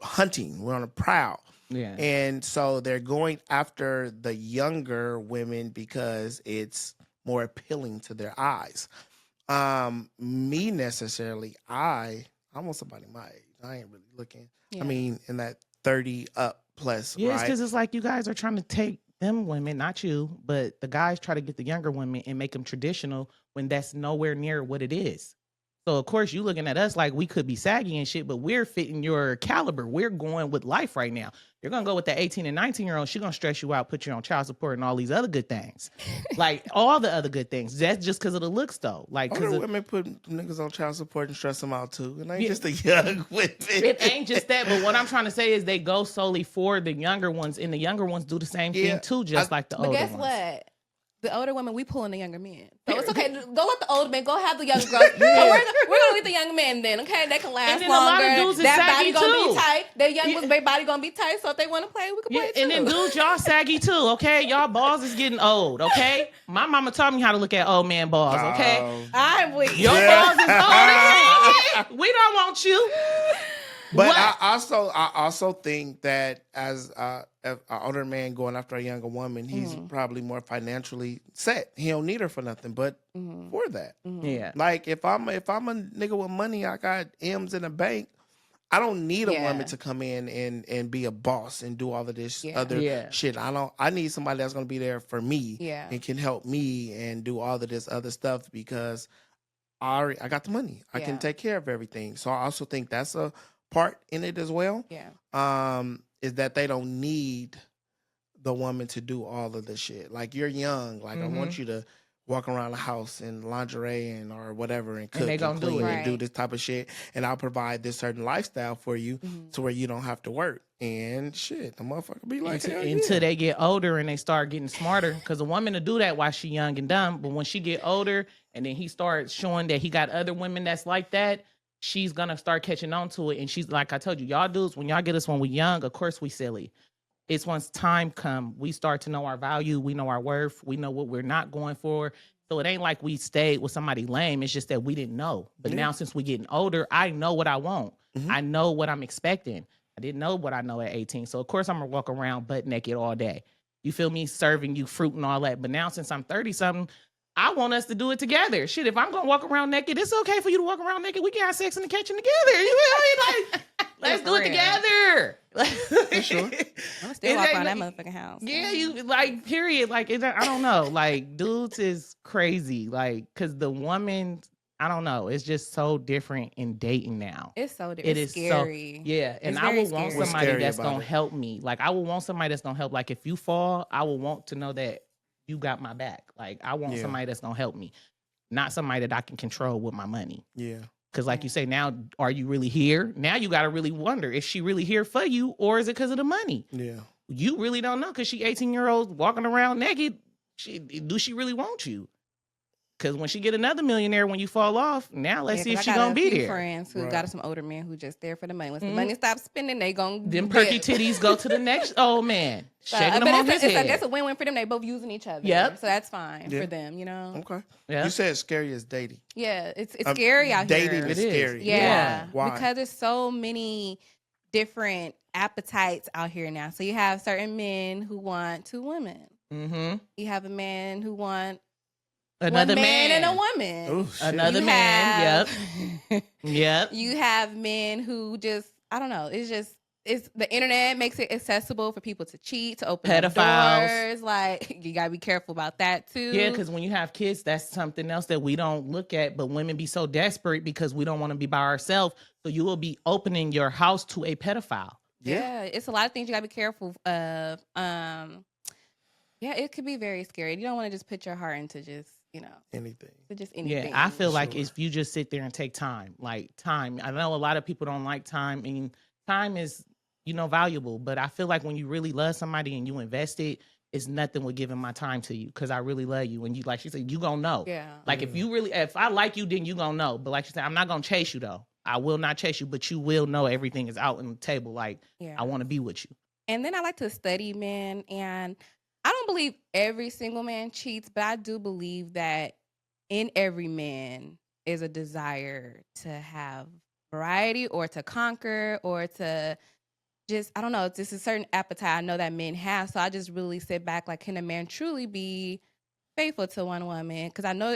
hunting. We're on a prowl. Yeah. And so they're going after the younger women because it's more appealing to their eyes. Me necessarily, I want somebody my age. I ain't really looking. Yeah. I mean, in that 30 up plus, Yeah, right? because it's like you guys are trying to take them women, not you, but the guys try to get the younger women and make them traditional when that's nowhere near what it is. So of course you looking at us like we could be saggy and shit, but we're fitting your caliber. We're going with life right now. You're gonna go with the 18 and 19-year-old. She's gonna stress you out, put you on child support and all these other good things, like all the other good things. That's just because of the looks, though. Like Older because women put niggas on child support and stress them out too. And ain't just the young women. it ain't just that. But what I'm trying to say is they go solely for the younger ones, and the younger ones do the same Yeah, thing too, just like the But older guess ones. what? The older women, we pulling the younger men. So it's okay. Go with the older men. Go have the younger girls. But we're gonna get the young men then. Okay, they can last And then a lot longer. of dudes is that saggy body gonna too. be tight. Their young Yeah. ones, their body gonna be tight. So if they want to play, we can Yeah, play too. and then dudes, y'all saggy too, okay? Y'all balls is getting old, okay? My mama taught me how to look at old man balls, okay? I'm weak. Your balls is old. We don't want you. But What? I also think that as an older man going after a younger woman, he's probably more financially set. He don't need her for nothing but for that. Yeah. Like if I'm a nigga with money, I got M's in the bank. I don't need a Yeah. woman to come in and be a boss and do all of this Yeah. other Yeah. shit. I need somebody that's gonna be there for me Yeah. and can help me and do all of this other stuff because I got the money. I can Yeah. take care of everything. So I also think that's a part in it as well. Yeah. Is that they don't need the woman to do all of the shit. Like you're young. Like I want you to walk around the house in lingerie and or whatever and cook they and gonna do clean it. and do Right. this type of shit. And I'll provide this certain lifestyle for you to where you don't have to work. And shit, the motherfucker be like, hell Until yeah. they get older and they start getting smarter. Because a woman to do that while she young and dumb, but when she get older and then he starts showing that he got other women that's like that, she's gonna start catching on to it. And she's like I told you, y'all dudes, when y'all get us when we young, of course we silly. It's once time come, we start to know our value, we know our worth, we know what we're not going for. So it ain't like we stayed with somebody lame. It's just that we didn't know. But now since we getting older, I know what I want. I know what I'm expecting. I didn't know what I know at 18. So of course I'm gonna walk around butt naked all day. You feel me? Serving you fruit and all that. But now since I'm 30 something, I want us to do it together. Shit, if I'm gonna walk around naked, it's okay for you to walk around naked. We can have sex in the kitchen together. You feel me? Like, let's do it for real. together. For sure. I'm still It walk ain't around that like- motherfucking house. Yeah, you like period. Like I don't know. Like dudes is crazy. Like because the woman, I don't know. It's just so different in dating now. It's so different. It It's is scary. so yeah. And It's I very would want scary. What's somebody scary that's about gonna it? help me. Like I would want somebody that's gonna help. Like if you fall, I would want to know that you got my back. Like I want Yeah. somebody that's gonna help me, not somebody that I can control with my money. Yeah. Because like you say, now are you really here? Now you got to really wonder, is she really here for you, or is it because of the money? Yeah. You really don't know because she 18-year-old walking around naked. Do she really want you? Because when she get another millionaire, when you fall off, now let's see if she gonna be there. Friends who Right. got some older men who just there for the money. Once the money stops spending, they gonna Them perky dip. titties go to the next old man, shaking But them on his head. that's a win-win for them. They both using each other. Yep. So that's fine Yeah. for them, you know? Okay. Yeah. You said scary as dating. Yeah, it's scary out here. Dating is It is. scary. Yeah. Why? Because there's so many different appetites out here now. So you have certain men who want two women. Mm-hmm. You have a man who want Another one man and a man. woman. Oh, shit. Another You man. have- Yep. You have men who just, I don't know, it's the internet makes it accessible for people to cheat, to open up Pedophiles. doors. Like, you gotta be careful about that too. Yeah, because when you have kids, that's something else that we don't look at. But women be so desperate because we don't want to be by ourselves. So you will be opening your house to a pedophile. Yeah, it's a lot of things you gotta be careful of. Yeah, it could be very scary. You don't want to just put your heart into just, Anything. to just anything. Yeah, I feel like Sure. if you just sit there and take time, like time. I know a lot of people don't like time. I mean, time is, valuable. But I feel like when you really love somebody and you invest it, it's nothing with giving my time to you because I really love you. And you, like she said, you gonna know. Yeah. Like if I like you, then you gonna know. But like she said, I'm not gonna chase you though. I will not chase you, but you will know everything is out on the table. Like Yeah. I want to be with you. And then I like to study men, and I don't believe every single man cheats, but I do believe that in every man is a desire to have variety or to conquer or to just, I don't know, it's just a certain appetite I know that men have. So I just really sit back like, can a man truly be faithful to one woman? Because I know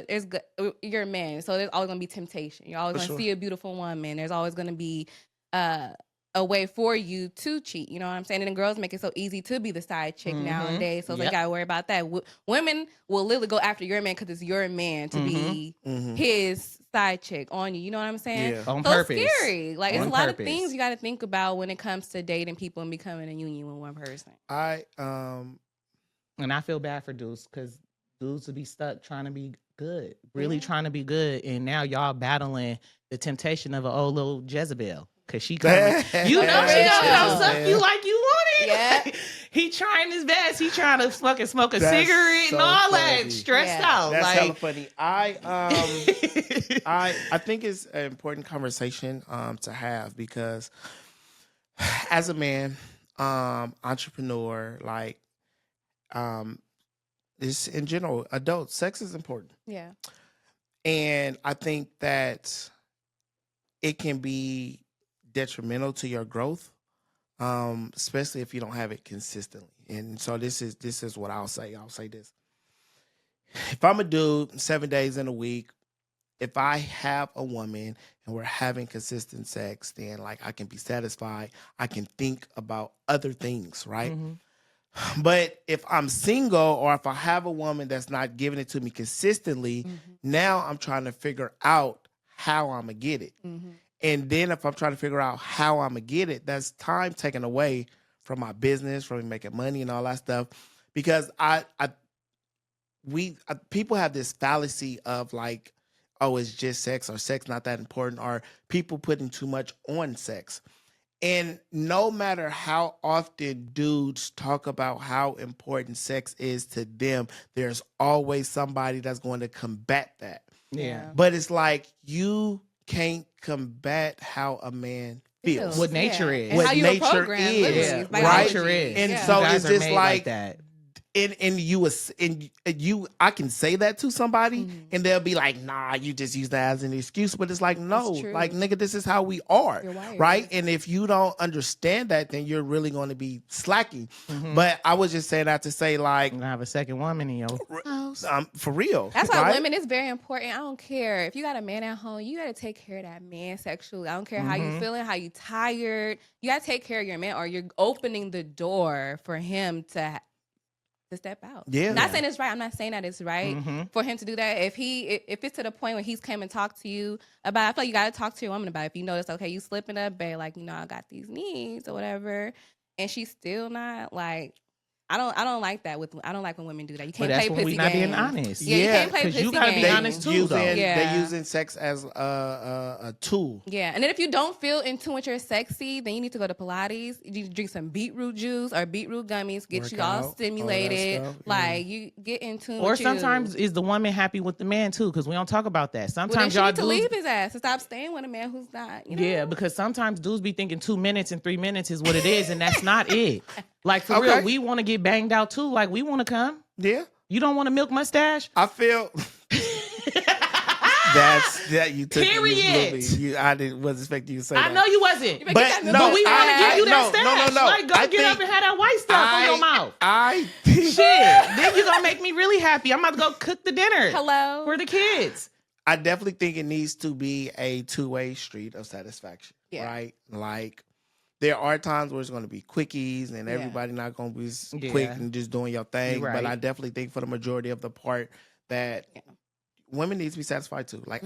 you're a man, so there's always going to be temptation. You're always For going to sure. see a beautiful woman. There's always going to be a way for you to cheat. You know what I'm saying? And then girls make it so easy to be the side chick nowadays. So it's like, Yep. you gotta worry about that. Women will literally go after your man because it's your man to be Mhm. his side chick on you. You know what I'm saying? Yeah. On So purpose. it's scary. Like, it's On a lot purpose. of things you got to think about when it comes to dating people and becoming a union with one person. And I feel bad for dudes because dudes would be stuck trying to be good, really Yeah. trying to be good. And now y'all battling the temptation of an old little Jezebel. Cause she coming, she gonna come suck you like you want it. Yeah. He trying his best. He trying to fucking smoke a That's cigarette so and all funny. that, stressed Yeah. out. That's hella Like, funny. I think it's an important conversation to have because as a man, entrepreneur, like this in general, adult sex is important. Yeah. And I think that it can be detrimental to your growth, especially if you don't have it consistently. And so this is what I'll say. I'll say this. If I'm a dude 7 days in a week if I have a woman and we're having consistent sex, then like I can be satisfied. I can think about other things, right? But if I'm single or if I have a woman that's not giving it to me consistently, now I'm trying to figure out how I'm going to get it. And then if I'm trying to figure out how I'm going to get it, that's time taken away from my business, from me making money and all that stuff. Because people have this fallacy of like, oh, it's just sex or sex not that important, or people putting too much on sex. And no matter how often dudes talk about how important sex is to them, there's always somebody that's going to combat that. Yeah. But it's like you can't combat how a man feels. What nature is. And What how you were nature programmed, is, literally, Yeah. it's What biology. nature is. And Yeah. so You guys it's are just made like that. and you I can say that to somebody and they'll be like, nah, you just use that as an excuse. But it's like, no, true. like nigga, this is how we are. You're wired. Right? And if you don't understand that, then you're really going to be slacking. But I was just saying that to say like You're gonna have a second woman in your house. for real. That's why right? women is very important. I don't care if you got a man at home, you got to take care of that man sexually. I don't care how you feeling, how you tired. You got to take care of your man, or you're opening the door for him to step out. Yeah. Not saying it's right. I'm not saying that it's right for him to do that. If it's to the point where he's came and talked to you about, I feel like you got to talk to your woman about it. If you notice, okay, you slipping up, babe, like, I got these needs or whatever, and she's still not like. I don't like that. I don't like when women do that. You But can't that's play when pussy we not being games. honest. Yeah, you can't play 'cause pussy you gotta be games. honest too, though. Yeah. They're using sex as a tool. Yeah, and then if you don't feel in tune with your sexy, then you need to go to Pilates. You need to drink some beetroot juice or beetroot gummies, get Work you all out, stimulated. all that stuff, Like you get in tune. Or with sometimes you. is the woman happy with the man too? Because we don't talk about that. Well, then Sometimes she y'all need to dudes, leave his ass and stop staying with a man who's not. You know? yeah, because sometimes dudes be thinking 2 minutes and 3 minutes is what it is, and that's not it. Like for Okay. real, we want to get banged out too. Like we want to come. Yeah. You don't want a milk mustache? I feel that's that you took. Period. I didn't wasn't expecting you to say that. I know you wasn't. better But get that milk But we want to I- give you that no, stash. no. Like, go I get up think and have that white stuff on your mouth. I think Shit. Then you going to make me really happy. I'm about to go cook the dinner Hello. for the kids. I definitely think it needs to be a two-way street of satisfaction. Yeah. Right? Like there are times where it's going to be quickies and Yeah. everybody not going to be Yeah. quick and just doing your thing. You're But right. I definitely think for the majority of the part that women need to be satisfied too. Like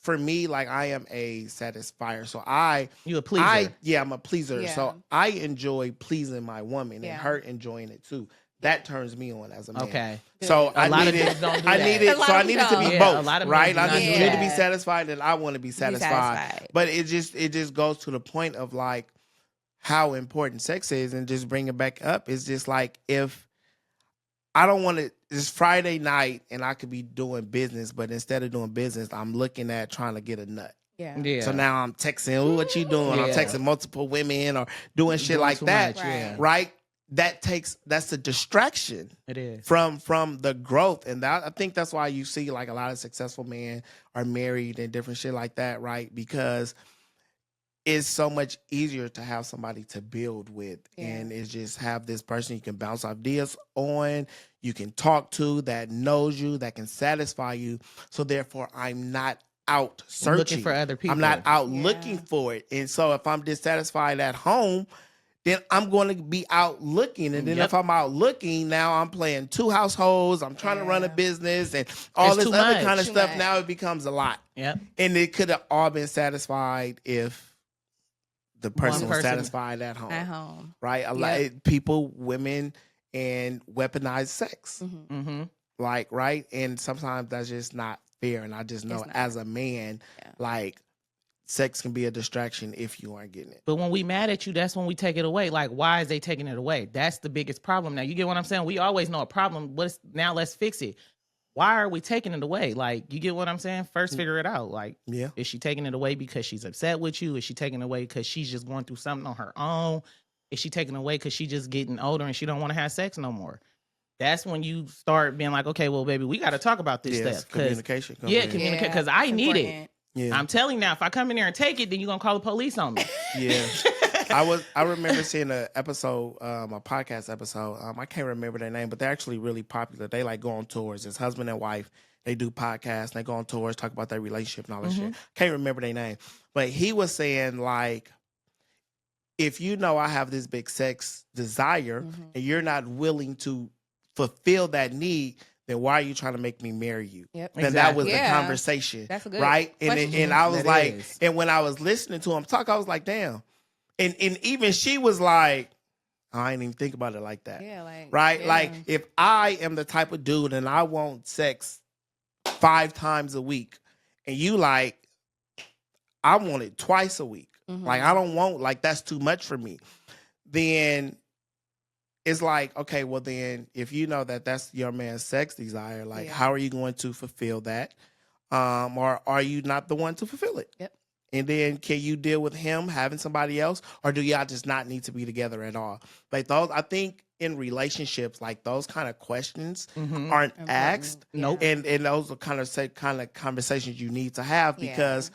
for me, like I am a satisfier. So You a pleaser. I'm a pleaser. Yeah. So I enjoy pleasing my woman Yeah. and her enjoying it too. That turns me on as a man. Okay. So A lot of needed, dudes don't do I that. needed, A lot so I of needed to be don't. Yeah, both, a lot of right? men do I not need do you to be that. satisfied, and I want to be satisfied. satisfied. But it just goes to the point of like how important sex is, and just bring it back up. It's just like if I don't want to. It's Friday night, and I could be doing business, but instead of doing business, I'm looking at trying to get a nut. Yeah. Yeah. So now I'm texting, "Ooh, what you doing?" I'm Yeah. texting multiple women or doing shit Doing like too that, much, Right. yeah. right? That's a distraction It is. from the growth, and that I think that's why you see like a lot of successful men are married and different shit like that, right? Because it's so much easier to have somebody to build with, Yeah. and it's just have this person you can bounce ideas on, you can talk to, that knows you, that can satisfy you. So therefore, I'm not out searching Looking for other people. I'm not out Yeah. looking for it, and so if I'm dissatisfied at home, then I'm going to be out looking. And then Yep. if I'm out looking, now I'm playing two households. I'm trying to run a Yeah. business and all It's this too other much. kind of Too stuff. much. Now it becomes a lot. Yep. And it could have all been satisfied if the person was person. satisfied at home. At home. Right? A lot people, women, and weaponize sex. Mm-hmm. Mm-hmm. Like, right? And sometimes that's just not fair. And I just know It's not. as a man, Yeah. like, sex can be a distraction if you aren't getting it. But when we mad at you, that's when we take it away. Like, why is they taking it away? That's the biggest problem. Now, you get what I'm saying? We always know a problem. Now let's fix it. Why are we taking it away? Like, you get what I'm saying? First, figure it out. Like, Yeah. is she taking it away because she's upset with you? Is she taking it away because she's just going through something on her own? Is she taking it away because she just getting older and she don't want to have sex no more? That's when you start being like, okay, well, baby, we got to talk about this Yes, stuff. 'Cause- communication. comes yeah, in. communicate, because I it's need it. important. Yeah. I'm telling you now, if I come in there and take it, then you're going to call the police on me. Yeah. I remember seeing a episode, a podcast episode. I can't remember their name, but they're actually really popular. They like go on tours. It's husband and wife, They do podcasts. They go on tours, talk about their relationship and all that Mm-hmm. shit. Can't remember their name, but he was saying like, if you know I have this big sex desire and you're not willing to fulfill that need, then why are you trying to make me marry you? Yep. And that was the Yeah. conversation, That's a good right? And question. and I was That like, is. and when I was listening to him talk, I was like, damn. And even she was like, I ain't even think about it like that. Yeah, like Right? yeah. Like if I am the type of dude and I want sex 5 times a week, and you like, I want it twice a week. Like I don't want, like that's too much for me. Then it's like, okay, well then if you know that that's your man's sex desire, like how are you going to fulfill that? Or are you not the one to fulfill it? Yep. And then can you deal with him having somebody else, or do y'all just not need to be together at all? Like those, I think in relationships, like those kind of questions aren't asked. Nope. And those are kind of conversations you need to have, because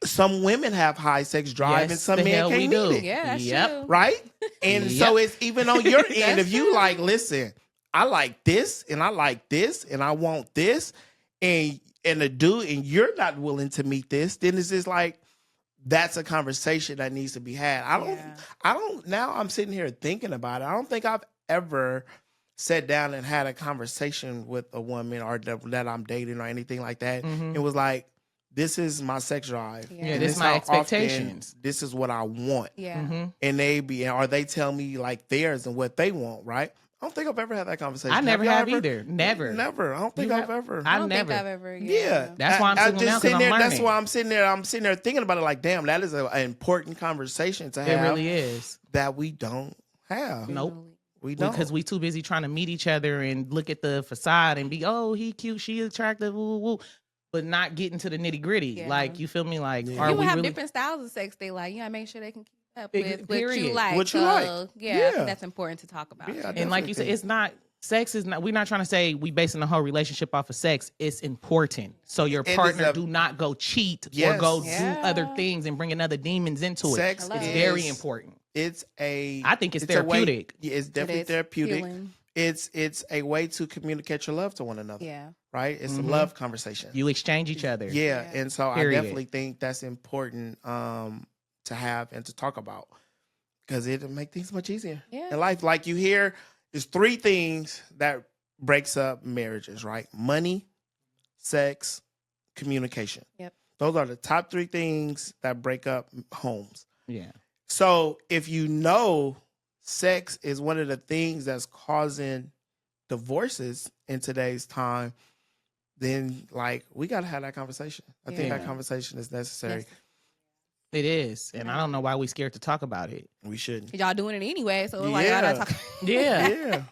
some women have high sex drive and Yes, some the men hell we can't do. meet it. Yeah, that's Yep. true. Right? And so it's even on your end. That's If you true. like, listen, I like this and I like this and I want this, and a dude, and you're not willing to meet this, then it's just like, that's a conversation that needs to be had. I don't, now I'm sitting here thinking about it. I don't think I've ever sat down and had a conversation with a woman or that I'm dating or anything like that. It was like, this is my sex drive. Yeah. Yeah, And this is my how often expectations. this is what I want. Yeah. And they tell me like theirs and what they want, right? I don't think I've ever had that conversation. I never y'all have ever? either. Never. Never. I don't think You I've have- ever. I I don't never. think I've ever. Yeah, That's why I'm single now, 'cause sitting I'm there. That's learning. why I'm sitting there. I'm sitting there thinking about it. Like, damn, that is an important conversation to It have. really is. That we don't have. Nope. We don't. Because we too busy trying to meet each other and look at the facade and be, oh, he cute, she attractive, woo, woo, woo, but not getting to the nitty gritty. Yeah. Like, you feel me? Like, are People we have really? different styles of sex. They like, make sure they can keep up Big- with what you period. like. What you So, like. Yeah, I Yeah. think that's important to talk about. Yeah, And like you said, it's not. Sex is not. We're not trying to say we basing the whole relationship off of sex. It's important. So your is partner a- do not go cheat or Yes. go Yeah. do other things and bring another demons into it. Sex Hello. It's is very important. It's a. I think it's a way- therapeutic. yeah, it's definitely It is therapeutic. healing. It's a way to communicate your love to one another. Yeah. Right. It's a Mhm. love conversation. You exchange each other. Yeah, Yeah. and so Period. I definitely think that's important to have and to talk about, because it'll make things much easier Yeah. in life. Like you hear, there's 3 things that breaks up marriages, right? Money, sex, communication. Yep. Those are the top 3 things that break up homes. Yeah. So if you know sex is one of the things that's causing divorces in today's time, then like we got to have that conversation. I think that Yeah. conversation is necessary. Yes. It is, and I don't know why we scared to talk about it. We shouldn't. Y'all doing it anyway, so it's like y'all not talking. Yeah. Yeah.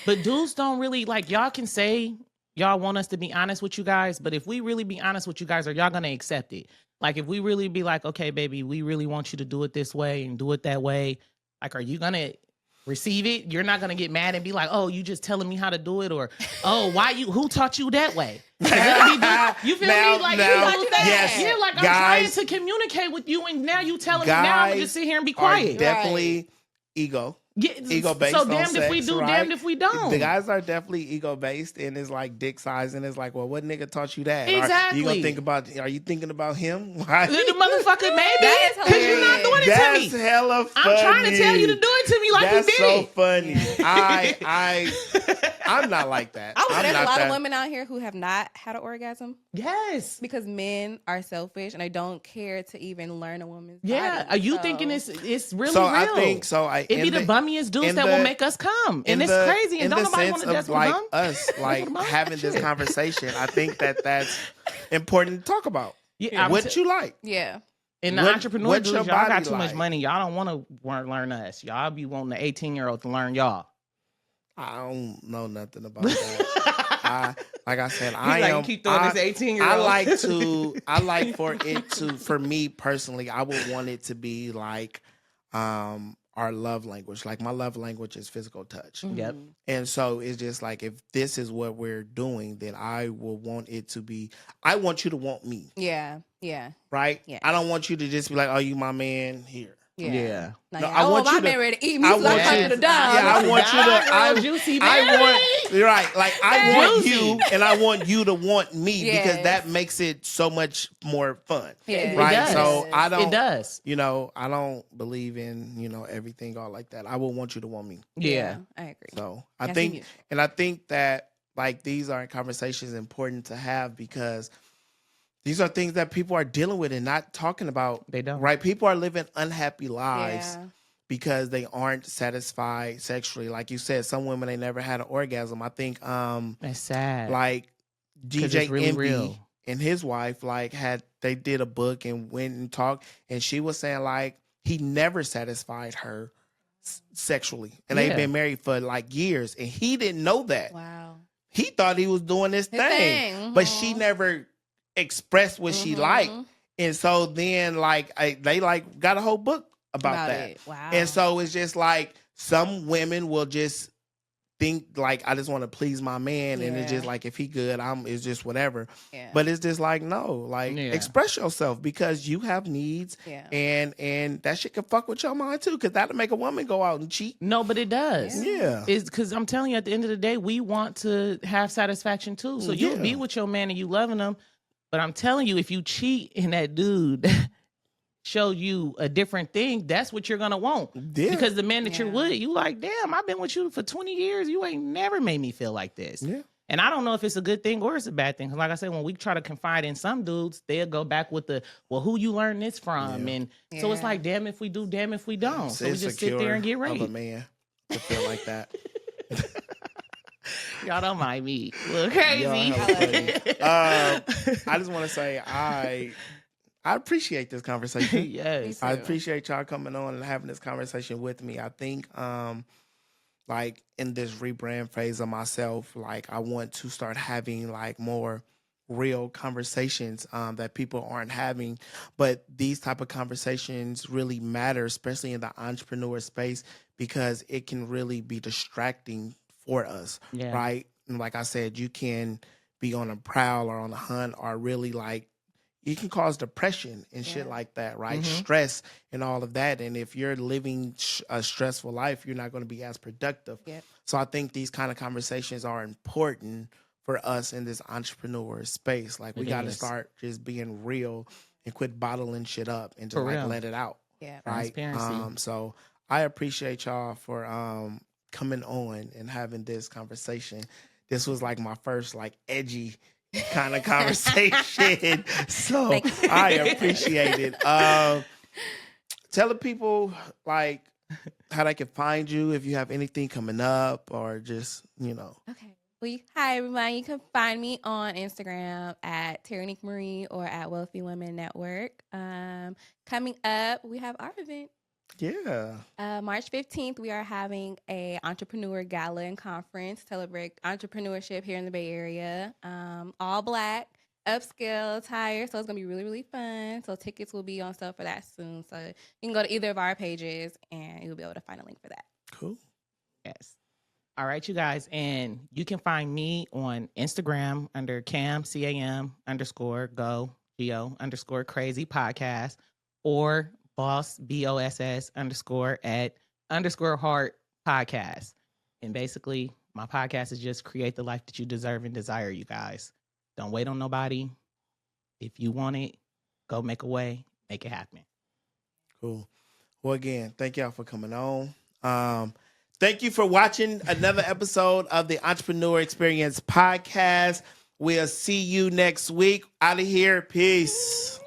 But dudes don't really like. Y'all can say y'all want us to be honest with you guys, but if we really be honest with you guys, are y'all gonna accept it? Like, if we really be like, okay, baby, we really want you to do it this way and do it that way, like, are you gonna receive it? You're not gonna get mad and be like, oh, you just telling me how to do it, or oh, who taught you that way? You feel Now- me? Like, now- who taught you that? yes, Yeah, like, I'm guys- trying to communicate with you, and now you telling me now I'm gonna just sit here and be Are quiet. definitely ego. Yeah, ego based so on damned if we sex, do, right? damned if we don't. The guys are definitely ego based, and it's like dick size, and it's like, well, what nigga taught you that? Exactly. You gonna think about? Are you thinking about him? Right? The motherfucker, maybe, That is because you're not doing it That's to me. hella funny. I'm trying to tell you to do it to me like That's you so did. funny. I'm not like that. I would say I'm there's a not lot that. of women out here who have not had an orgasm Yes. because men are selfish and they don't care to even learn a woman's Yeah. body. Are you So- thinking it's really So real? I think so. It be the bummiest dudes in that the- will make us come, and it's crazy. And in don't the nobody want sense to of desperate like bum. us, like Come on, having this shit. conversation. I think that's important to talk about. Yeah, I'm What t- you like? Yeah. and the what- entrepreneur what dudes, your y'all got body too much like? money. Y'all don't want to learn us. Y'all be wanting the 18-year-old to learn y'all. I don't know nothing about that. Like I said, I like, am. keep throwing I, this 18-year-old. I like for it to. For me personally, I would want it to be like our love language. Like my love language is physical touch. Yep. And so it's just like, if this is what we're doing, then I will want it to be, I want you to want me, Yeah. Yeah. right? Yeah. I don't want you to just be like, oh, you my man here. Yeah. Like, No, I want my man ready to eat me, I so want I come you to the to- dog. Yeah, I want you to. Juicy, I want. You're right. Like I want Juicy. you, and I want you to want me because Yes. that makes it so much more fun. Yeah. Right. It does. So I don't. It does. You know, I don't believe in everything all like that. I will want you to want me. Yeah. I agree. So I That's think, huge. and I think that like these are conversations important to have because these are things that people are dealing with and not talking about. They don't. Right? People are living unhappy lives Yeah. because they aren't satisfied sexually. Like you said, some women they never had an orgasm. I think That's sad. like 'Cause DJ it's really Envy real. and his wife they did a book and went and talked, and she was saying like he never satisfied her sexually, and they've Yeah. been married for like years, and he didn't know that. Wow. He thought he was doing this His thing, thing. but she never expressed what she liked, and so then like they like got a whole book about that. It. Wow. And so it's just like some women will just think like I just want to please my man, and it's just like if he good, it's just whatever. Yeah. But it's just like no, like express yourself because you have needs, and that shit can fuck with your mind too, because that'll make a woman go out and cheat. No, but it does. Yeah. It's because I'm telling you, at the end of the day, we want to have satisfaction too. So you'll be with your man and you loving him, but I'm telling you, if you cheat and that dude show you a different thing, that's what you're gonna want. Yeah. Because the man that you're with, you like, damn, I've been with you for 20 years. You ain't never made me feel like this. Yeah. And I don't know if it's a good thing or it's a bad thing. Because like I said, when we try to confide in some dudes, they'll go back with who you learn this from? And so it's like, damn if we do, damn if we don't. So we just sit there and get ready. Of a man to feel like that. Y'all don't mind me. A little crazy. I just want to say I appreciate this conversation. Yes. I appreciate y'all coming on and having this conversation with me. I think like in this rebrand phase of myself, like I want to start having like more real conversations that people aren't having. But these type of conversations really matter, especially in the entrepreneur space, because it can really be distracting for us. Yeah. Right. And like I said, you can be on a prowl or on a hunt or really like you can cause depression and shit like that, right? Stress and all of that. And if you're living a stressful life, you're not going to be as productive. Yep. So I think these kind of conversations are important for us in this entrepreneur space. Like we got to start just being real and quit bottling shit up and just like let it out. Yeah. Right. So I appreciate y'all for coming on and having this conversation. This was like my first like edgy kind of conversation. So I appreciate it. Tell the people like how they can find you if you have anything coming up or just, Okay. Well, hi everybody. You can find me on Instagram at Terranique Marie or at Wealthy Women Network. Coming up, we have our event. Yeah. March 15th, we are having a entrepreneur gala and conference, celebrate entrepreneurship here in the Bay Area. All black, upscale attire. So it's going to be really, really fun. So tickets will be on sale for that soon. So you can go to either of our pages and you'll be able to find a link for that. Cool. Yes. All right, you guys. And you can find me on Instagram under CAM_go_crazy podcast or boss BOSS _at_heart podcast. And basically my podcast is just create the life that you deserve and desire, you guys. Don't wait on nobody. If you want it, go make a way, make it happen. Cool. Well, again, thank y'all for coming on. Thank you for watching another episode of the Entrepreneur Experience podcast. We'll see you next week. Out of here. Peace.